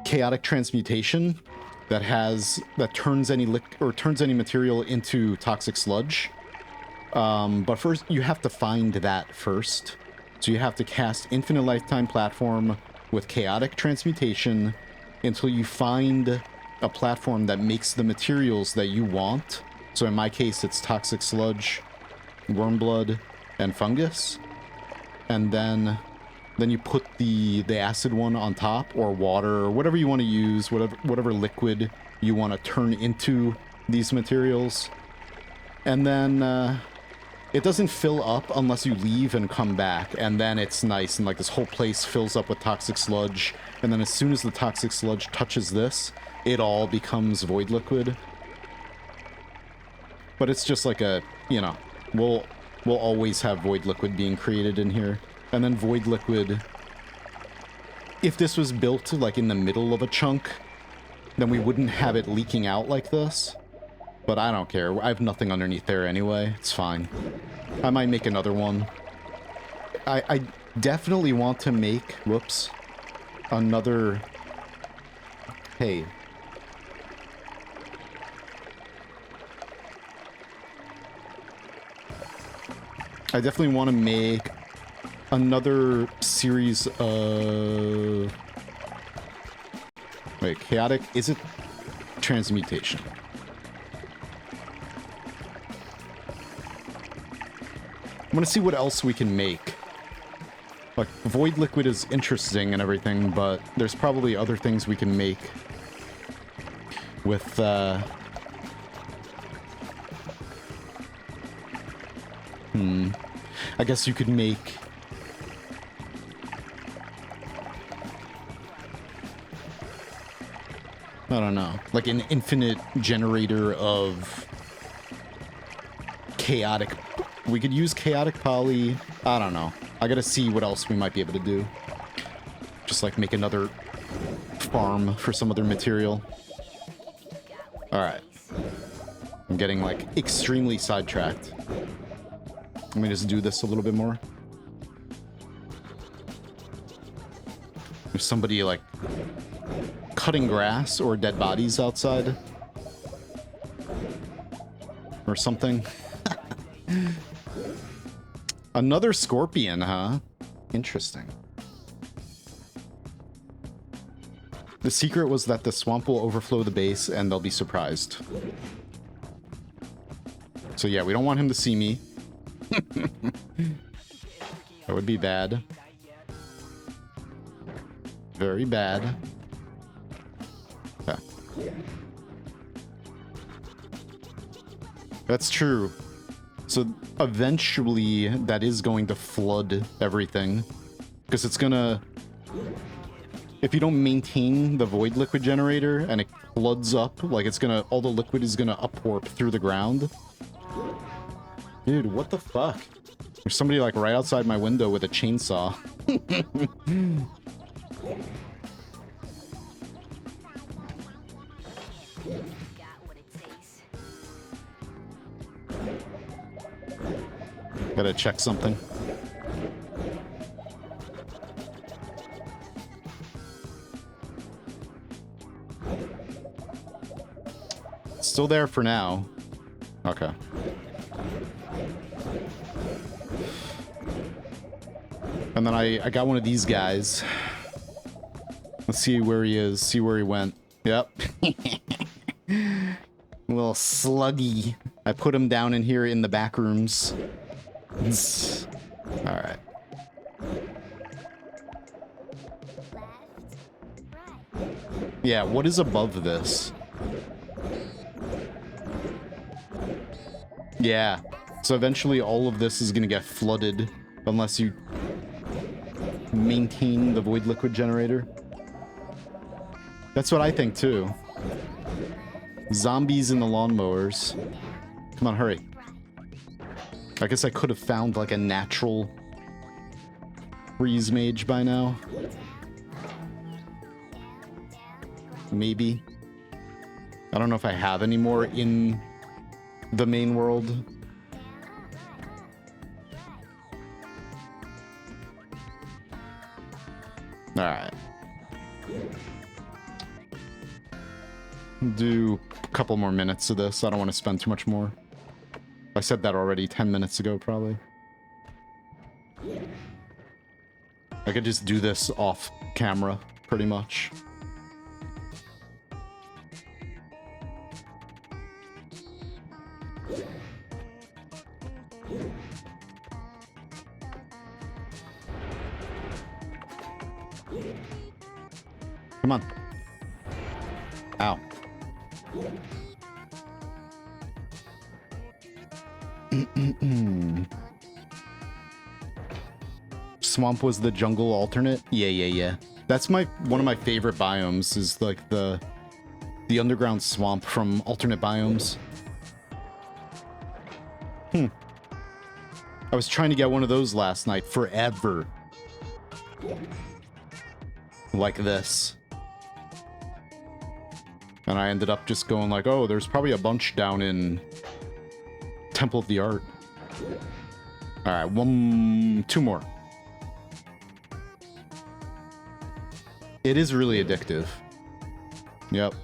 chaotic transmutation. that turns any material into toxic sludge. But first, you have to find that first. So you have to cast Infinite Lifetime Platform with Chaotic Transmutation until you find a platform that makes the materials that you want. So in my case, it's Toxic Sludge, Worm Blood, and Fungus. And then you put the acid one on top, or water, or whatever you want to use, whatever liquid you want to turn into these materials. And then it doesn't fill up unless you leave and come back, and then it's nice, and like this whole place fills up with toxic sludge, and then as soon as the toxic sludge touches this, it all becomes void liquid. But it's just like a, you know, we'll always have void liquid being created in here. And then void liquid, if this was built like in the middle of a chunk, then we wouldn't have it leaking out like this. But I don't care. I have nothing underneath there anyway. It's fine. I might make another one. I definitely want to make, whoops, another, hey. I definitely want to make another series of, wait, chaotic, is it transmutation? I'm gonna see what else we can make. Like, void liquid is interesting and everything, but there's probably other things we can make with, I guess you could make... I don't know. Like an infinite generator of chaotic... We could use chaotic poly. I don't know. I gotta see what else we might be able to do. Just like make another farm for some other material. Alright. I'm getting like extremely sidetracked. Let me just do this a little bit more. There's somebody like cutting grass or dead bodies outside. Or something. Another scorpion, huh? Interesting. The secret was that the swamp will overflow the base and they'll be surprised. So yeah, we don't want him to see me. That would be bad. Very bad. Yeah. That's true. So eventually that is going to flood everything. Because it's gonna... If you don't maintain the void liquid generator and it floods up, like it's gonna... All the liquid is gonna upwarp through the ground. Dude, what the fuck? There's somebody like right outside my window with a chainsaw. Gotta check something. Still there for now. Okay. And then I got one of these guys. Let's see where he is, see where he went. Yep. A little sluggy. I put him down in here in the back rooms. Alright. Yeah, what is above this? Yeah. So eventually all of this is gonna get flooded unless you maintain the void liquid generator. That's what I think too. Zombies in the lawnmowers. Come on, hurry. I guess I could have found like a natural freeze mage by now. Maybe. I don't know if I have any more in the main world. Alright. Do a couple more minutes of this. I don't want to spend too much more. I said that already 10 minutes ago, probably. I could just do this off camera, pretty much. Come on. Ow. Swamp was the jungle alternate? Yeah. That's one of my favorite biomes, is like the underground swamp from alternate biomes. I was trying to get one of those last night forever. Like this. And I ended up just going like, oh, there's probably a bunch down in Temple of the Art. Alright, two more. It is really addictive. Yep.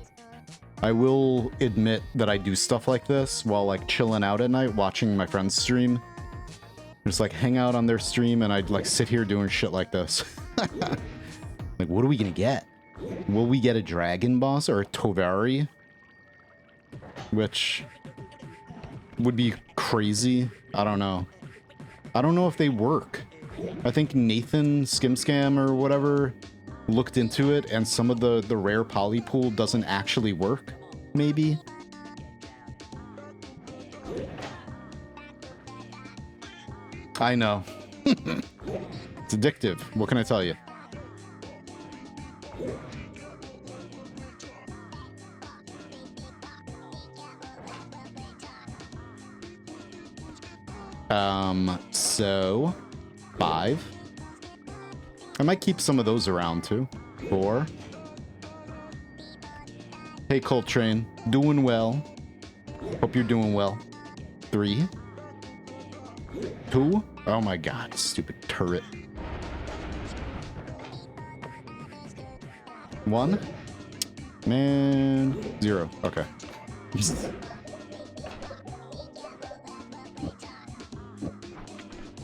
I will admit that I do stuff like this while like chilling out at night, watching my friends stream. Just like hang out on their stream and I'd like sit here doing shit like this. Like, what are we gonna get? Will we get a dragon boss or a Tovari? Which would be crazy. I don't know. I don't know if they work. I think Nathan Skimscam or whatever looked into it, and some of the rare poly pool doesn't actually work, maybe? I know. It's addictive. What can I tell you? So 5. I might keep some of those around too. 4. Hey, Coltrane, doing well. Hope you're doing well. 3. 2. Oh my god, stupid turret. 1. Man, 0. Okay.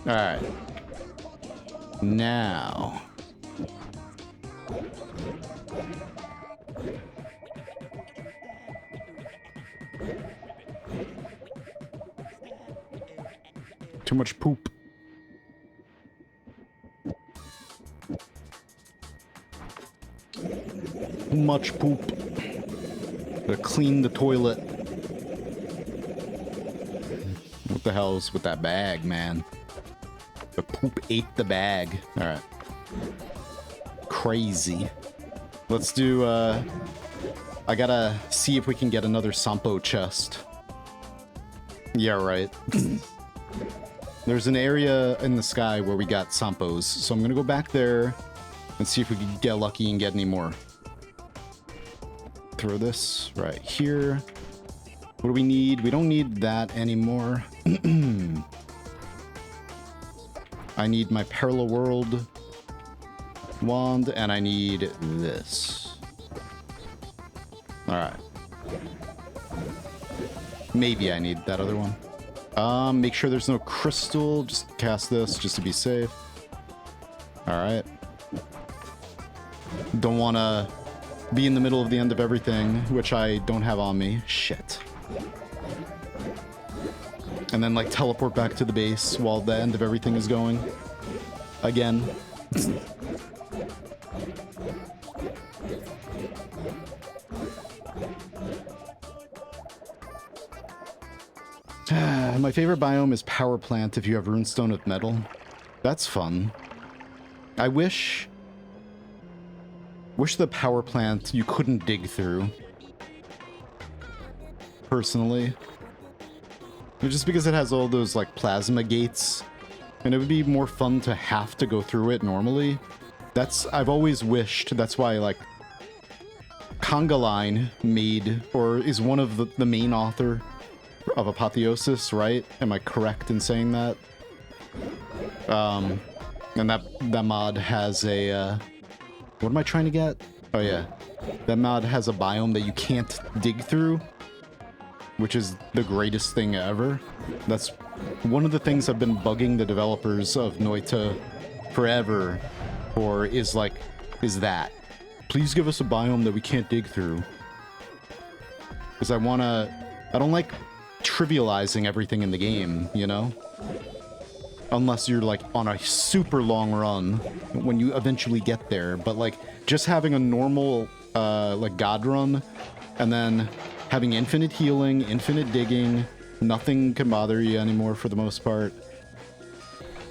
Alright. Now. Too much poop. Too much poop. Gotta clean the toilet. What the hell's with that bag, man? The poop ate the bag. Alright. Crazy. Let's do, I gotta see if we can get another Sampo chest. Yeah, right. There's an area in the sky where we got Sampos, so I'm gonna go back there and see if we can get lucky and get any more. Throw this right here. What do we need? We don't need that anymore. I need my Parallel World wand, and I need this. Alright. Maybe I need that other one. Make sure there's no crystal. Just cast this just to be safe. Alright. Don't want to be in the middle of the end of everything, which I don't have on me. Shit. And then, like, teleport back to the base while the end of everything is going. Again. My favorite biome is Power Plant if you have Runestone of Metal. That's fun. I wish the Power Plant you couldn't dig through. Personally. Just because it has all those, like, plasma gates. And it would be more fun to have to go through it normally. I've always wished, that's why, like, Conga made, or is one of the main author of Apotheosis, right? Am I correct in saying that? And that mod has a, what am I trying to get? Oh yeah, that mod has a biome that you can't dig through, which is the greatest thing ever. That's one of the things I've been bugging the developers of Noita forever for is that. Please give us a biome that we can't dig through. Because I don't like trivializing everything in the game, you know? Unless you're like on a super long run when you eventually get there. But like just having a normal like god run and then having infinite healing, infinite digging, nothing can bother you anymore for the most part.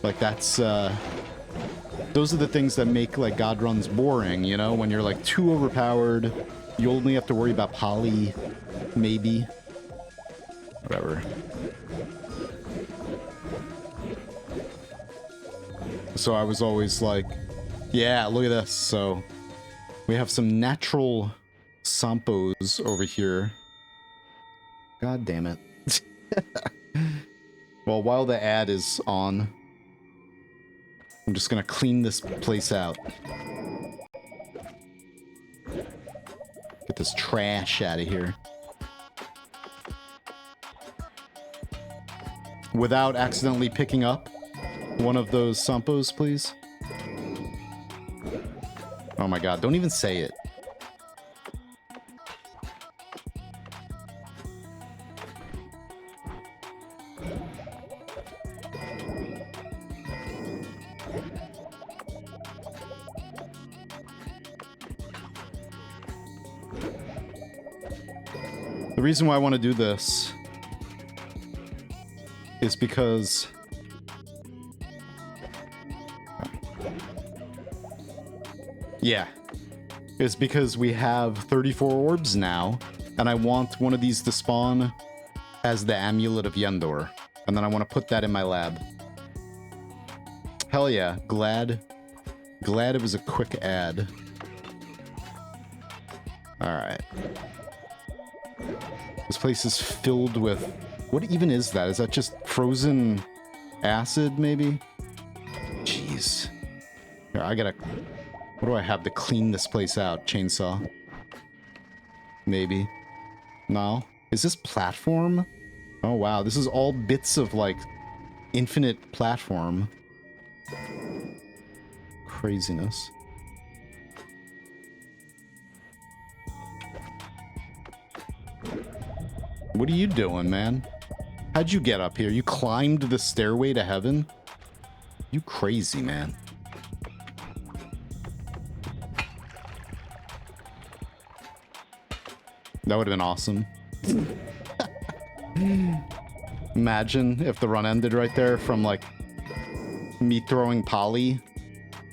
Like that's those are the things that make like god runs boring, you know, when you're like too overpowered, you only have to worry about poly, maybe. Whatever. So I was always like, yeah, look at this. So we have some natural sampos over here. God damn it. Well, while the ad is on, I'm just gonna clean this place out. Get this trash out of here. Without accidentally picking up one of those sampos, please. Oh my god, don't even say it. The reason why I want to do this is because it's because we have 34 orbs now, and I want one of these to spawn as the Amulet of Yendor, and then I want to put that in my lab. Hell yeah, glad it was a quick ad. Alright. This place is filled with... What even is that? Is that just frozen acid, maybe? Jeez. Here, I gotta... What do I have to clean this place out? Chainsaw. Maybe. No? Is this platform? Oh wow, this is all bits of, like, infinite platform. Craziness. What are you doing, man? How'd you get up here? You climbed the stairway to heaven? You crazy, man. That would have been awesome. Imagine if the run ended right there from, like, me throwing poly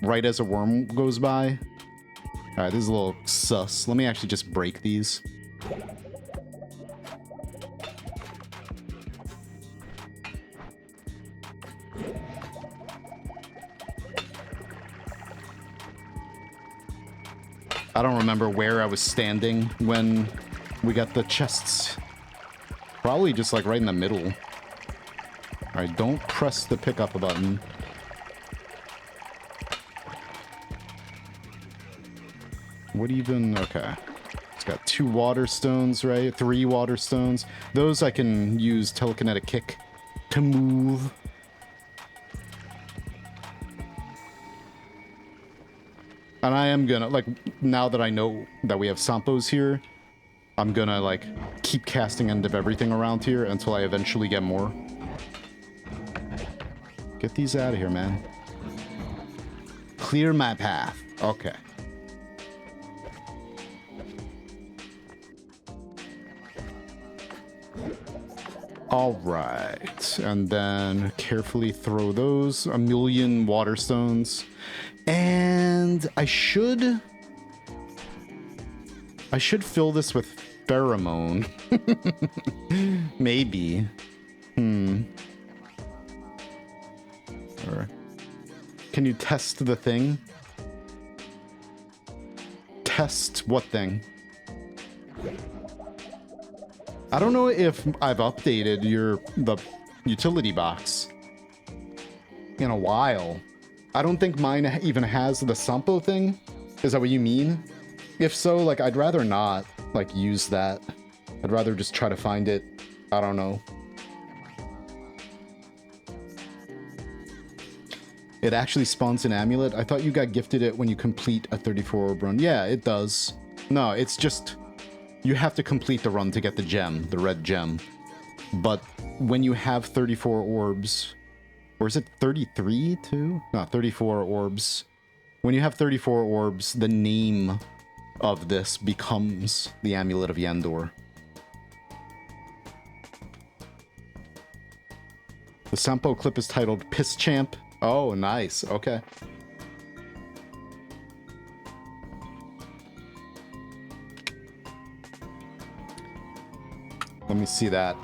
right as a worm goes by. Alright, this is a little sus. Let me actually just break these. I don't remember where I was standing when we got the chests. Probably just like right in the middle. Alright, don't press the pick up button. What even? Okay. It's got 2 water stones, right? 3 water stones. Those I can use telekinetic kick to move. And I am gonna, like, now that I know that we have Sampos here, I'm gonna, like, keep casting End of Everything around here until I eventually get more. Get these out of here, man. Clear my path. Okay. All right. And then carefully throw those. 1,000,000 water stones. And I should fill this with pheromone. Maybe. Or can you test the thing? Test what thing? I don't know if I've updated the utility box in a while. I don't think mine even has the Sampo thing. Is that what you mean? If so, like, I'd rather not, like, use that. I'd rather just try to find it. I don't know. It actually spawns an amulet? I thought you got gifted it when you complete a 34 orb run. Yeah, it does. No, it's just... You have to complete the run to get the gem, the red gem. But when you have 34 orbs... Or is it 33 too? No, 34 orbs. When you have 34 orbs, the name of this becomes the Amulet of Yandor. The Sampo clip is titled Piss Champ. Oh, nice. Okay. Let me see that.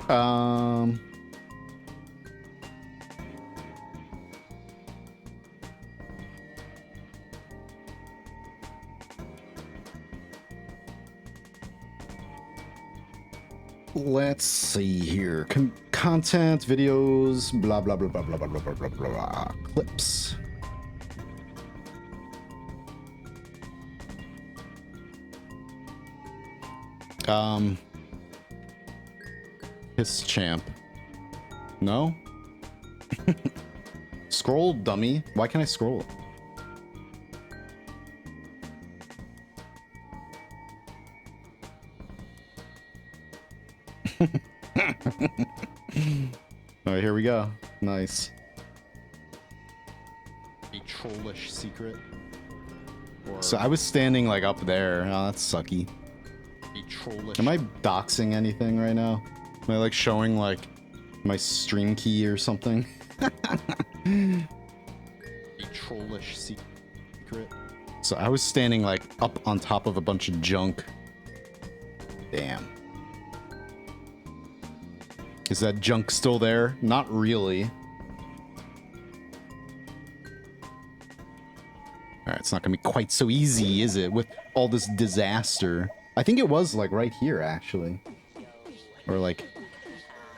Let's see here. Content, videos, blah, blah, blah, blah, blah, blah, blah, blah, blah, blah, clips. Piss champ. No? Scroll, dummy. Why can't I scroll? Alright, here we go. Nice. A trollish secret. So I was standing like up there. Oh, that's sucky. Am I doxing anything right now? Am I like showing like my stream key or something? A trollish secret. So I was standing like up on top of a bunch of junk. Damn. Is that junk still there? Not really. Alright, it's not gonna be quite so easy, is it? With all this disaster. I think it was like right here, actually. Or like...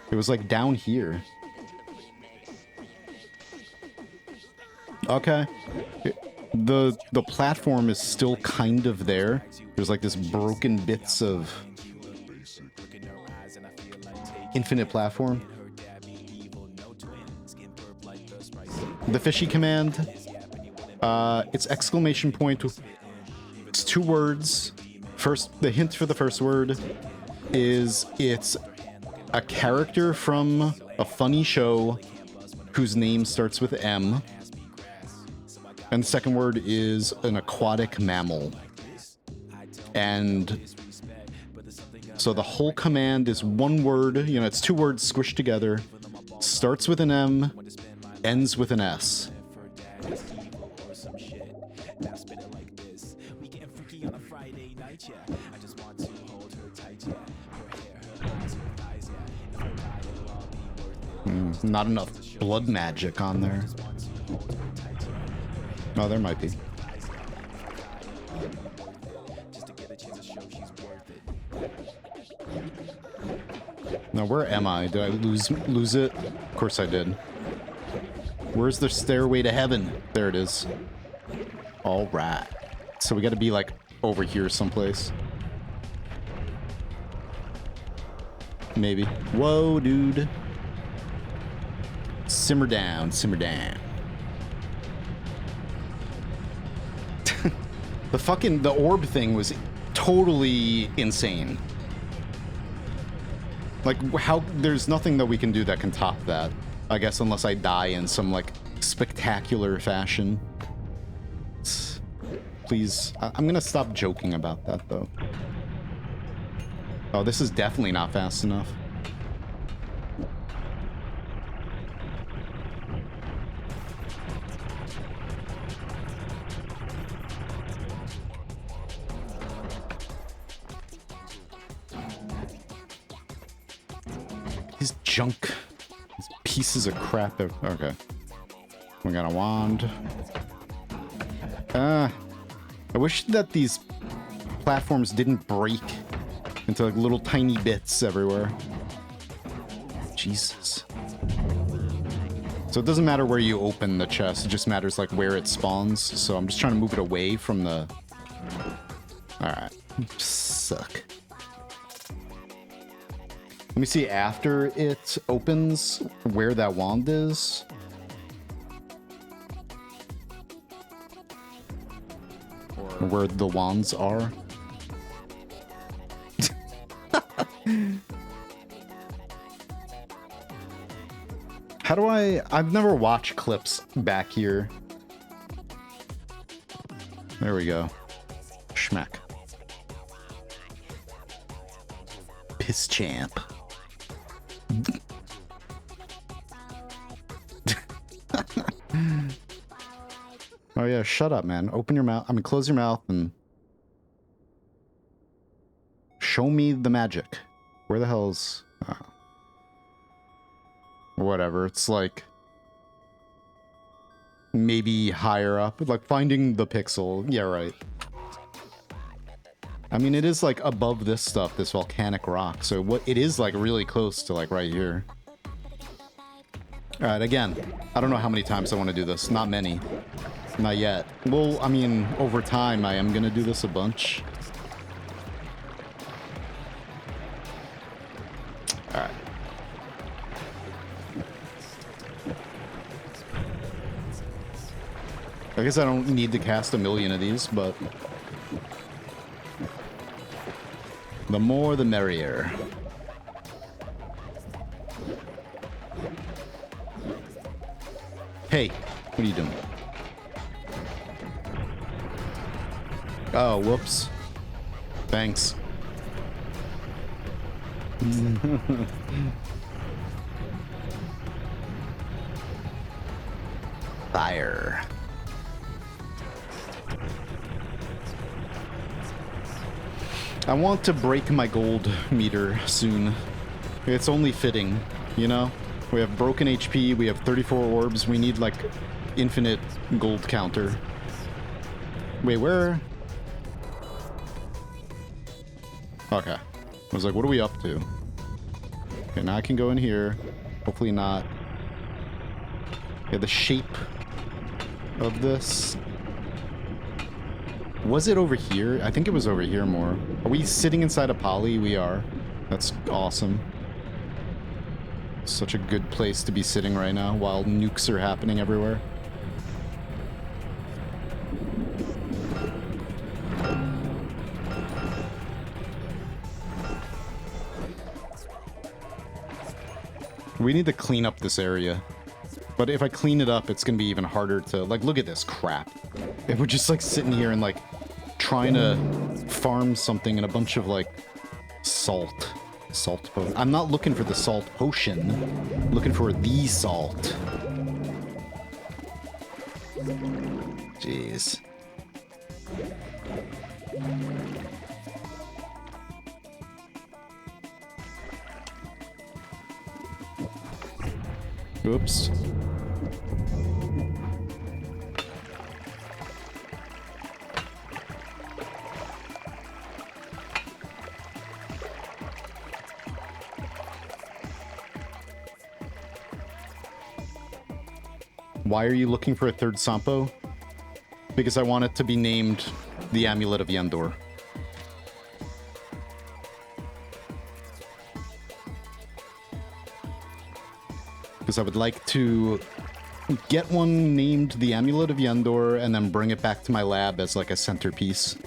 It was like down here. Okay. The platform is still kind of there. There's like this broken bits of... infinite platform. The fishy command. It's exclamation point. It's 2 words. First, the hint for the first word is it's a character from a funny show whose name starts with M. And the second word is an aquatic mammal. And so the whole command is 1 word, you know, it's 2 words squished together, starts with an M, ends with an S. Not enough blood magic on there. Oh, there might be. Now, where am I? Did I lose it? Of course I did. Where's the stairway to heaven? There it is. All right. So we got to be like over here someplace. Maybe. Whoa, dude. Simmer down, simmer down. The orb thing was totally insane. Like, how, there's nothing that we can do that can top that. I guess unless I die in some, like, spectacular fashion. Please, I'm gonna stop joking about that, though. Oh, this is definitely not fast enough. These junk, these pieces of crap. Okay. We got a wand. I wish that these platforms didn't break into like little tiny bits everywhere. Jesus. So it doesn't matter where you open the chest, it just matters like where it spawns. So I'm just trying to move it away from the... Alright. Suck. Let me see after it opens where that wand is. Or where the wands are. How do I've never watched clips back here. There we go. Schmack. Piss champ. Oh yeah, shut up, man. Open your mouth. I mean, close your mouth and show me the magic. Where the hell's... Oh. Whatever. It's like maybe higher up. Like finding the pixel. Yeah, right. I mean, it is like above this stuff, this volcanic rock. So what it is like really close to like right here. All right, again, I don't know how many times I want to do this. Not many. Not yet. Well, I mean, over time, I am going to do this a bunch. All right. I guess I don't need to cast a million of these, but the more the merrier. Hey, what are you doing? Oh, whoops. Thanks. Fire. I want to break my gold meter soon. It's only fitting, you know? We have broken HP, we have 34 orbs, we need like infinite gold counter. Wait, where? Okay. I was like, what are we up to? Okay, now I can go in here. Hopefully not. Yeah, the shape of this. Was it over here? I think it was over here more. Are we sitting inside a poly? We are. That's awesome. Such a good place to be sitting right now while nukes are happening everywhere. We need to clean up this area. But if I clean it up, it's going to be even harder to... Like, look at this crap. If we're just, like, sitting here and, like, trying to farm something in a bunch of, like, salt. Salt potion. I'm not looking for the salt potion. I'm looking for the salt. Jeez. Oops. Why are you looking for a third Sampo? Because I want it to be named the Amulet of Yendor. Because I would like to get one named the Amulet of Yendor and then bring it back to my lab as like a centerpiece.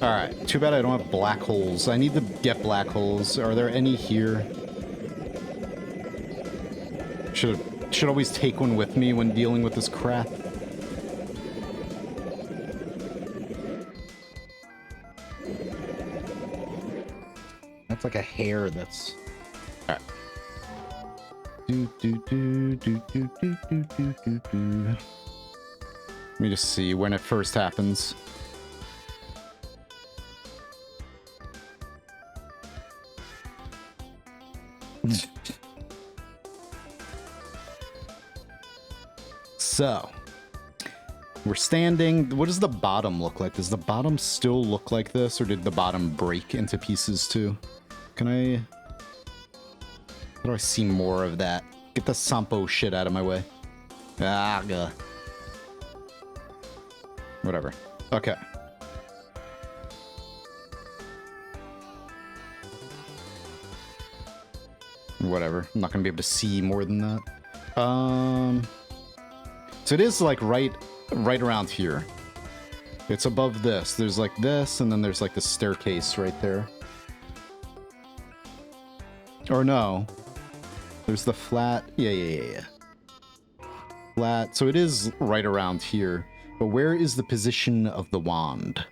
Alright, too bad I don't have black holes. I need to get black holes. Are there any here? Should always take one with me when dealing with this crap. That's like a hair that's... Alright. Let me just see when it first happens. So, We're standing. What does the bottom look like? Does the bottom still look like this, or did the bottom break into pieces too? Can I... How do I see more of that? Get the Sampo shit out of my way. Ah, gah. Whatever. Okay. Whatever. I'm not gonna be able to see more than that. So it is like right around here. It's above this. There's like this, and then there's like the staircase right there. Or no. There's the flat. Yeah. Flat. So it is right around here. But where is the position of the wand?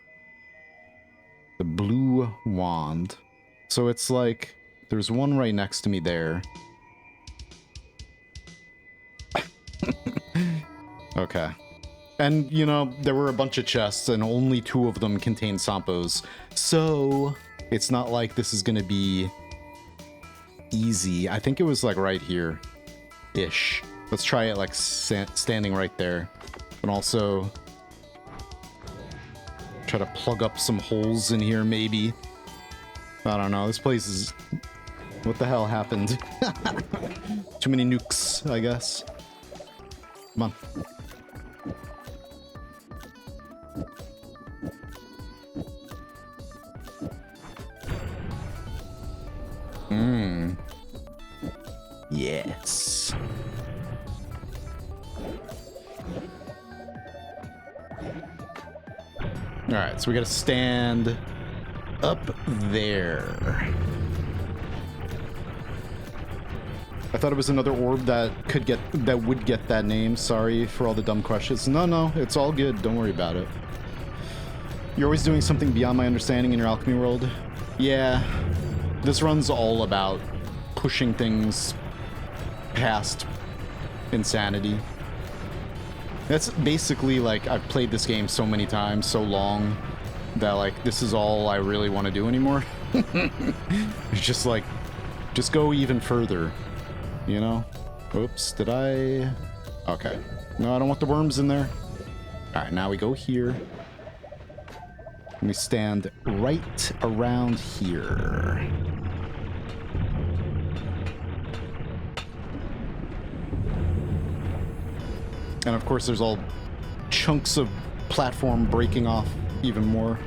The blue wand. So it's like... There's one right next to me there. Okay. And, you know, there were a bunch of chests, and only 2 of them contain Sampos. So, it's not like this is gonna be easy. I think it was, like, right here-ish. Let's try it, like, standing right there. And also... try to plug up some holes in here, maybe. I don't know. This place is... What the hell happened? Too many nukes, I guess. Come on. Yes. Alright, so we gotta stand up there. I thought it was another orb that would get that name. Sorry for all the dumb questions. No, it's all good. Don't worry about it. You're always doing something beyond my understanding in your alchemy world. Yeah, this run's all about pushing things past insanity. That's basically, like, I've played this game so many times, so long, that, like, this is all I really want to do anymore. It's just like, just go even further. You know? Oops, did I... Okay. No, I don't want the worms in there. Alright, now we go here. And we stand right around here. And of course there's all chunks of platform breaking off even more.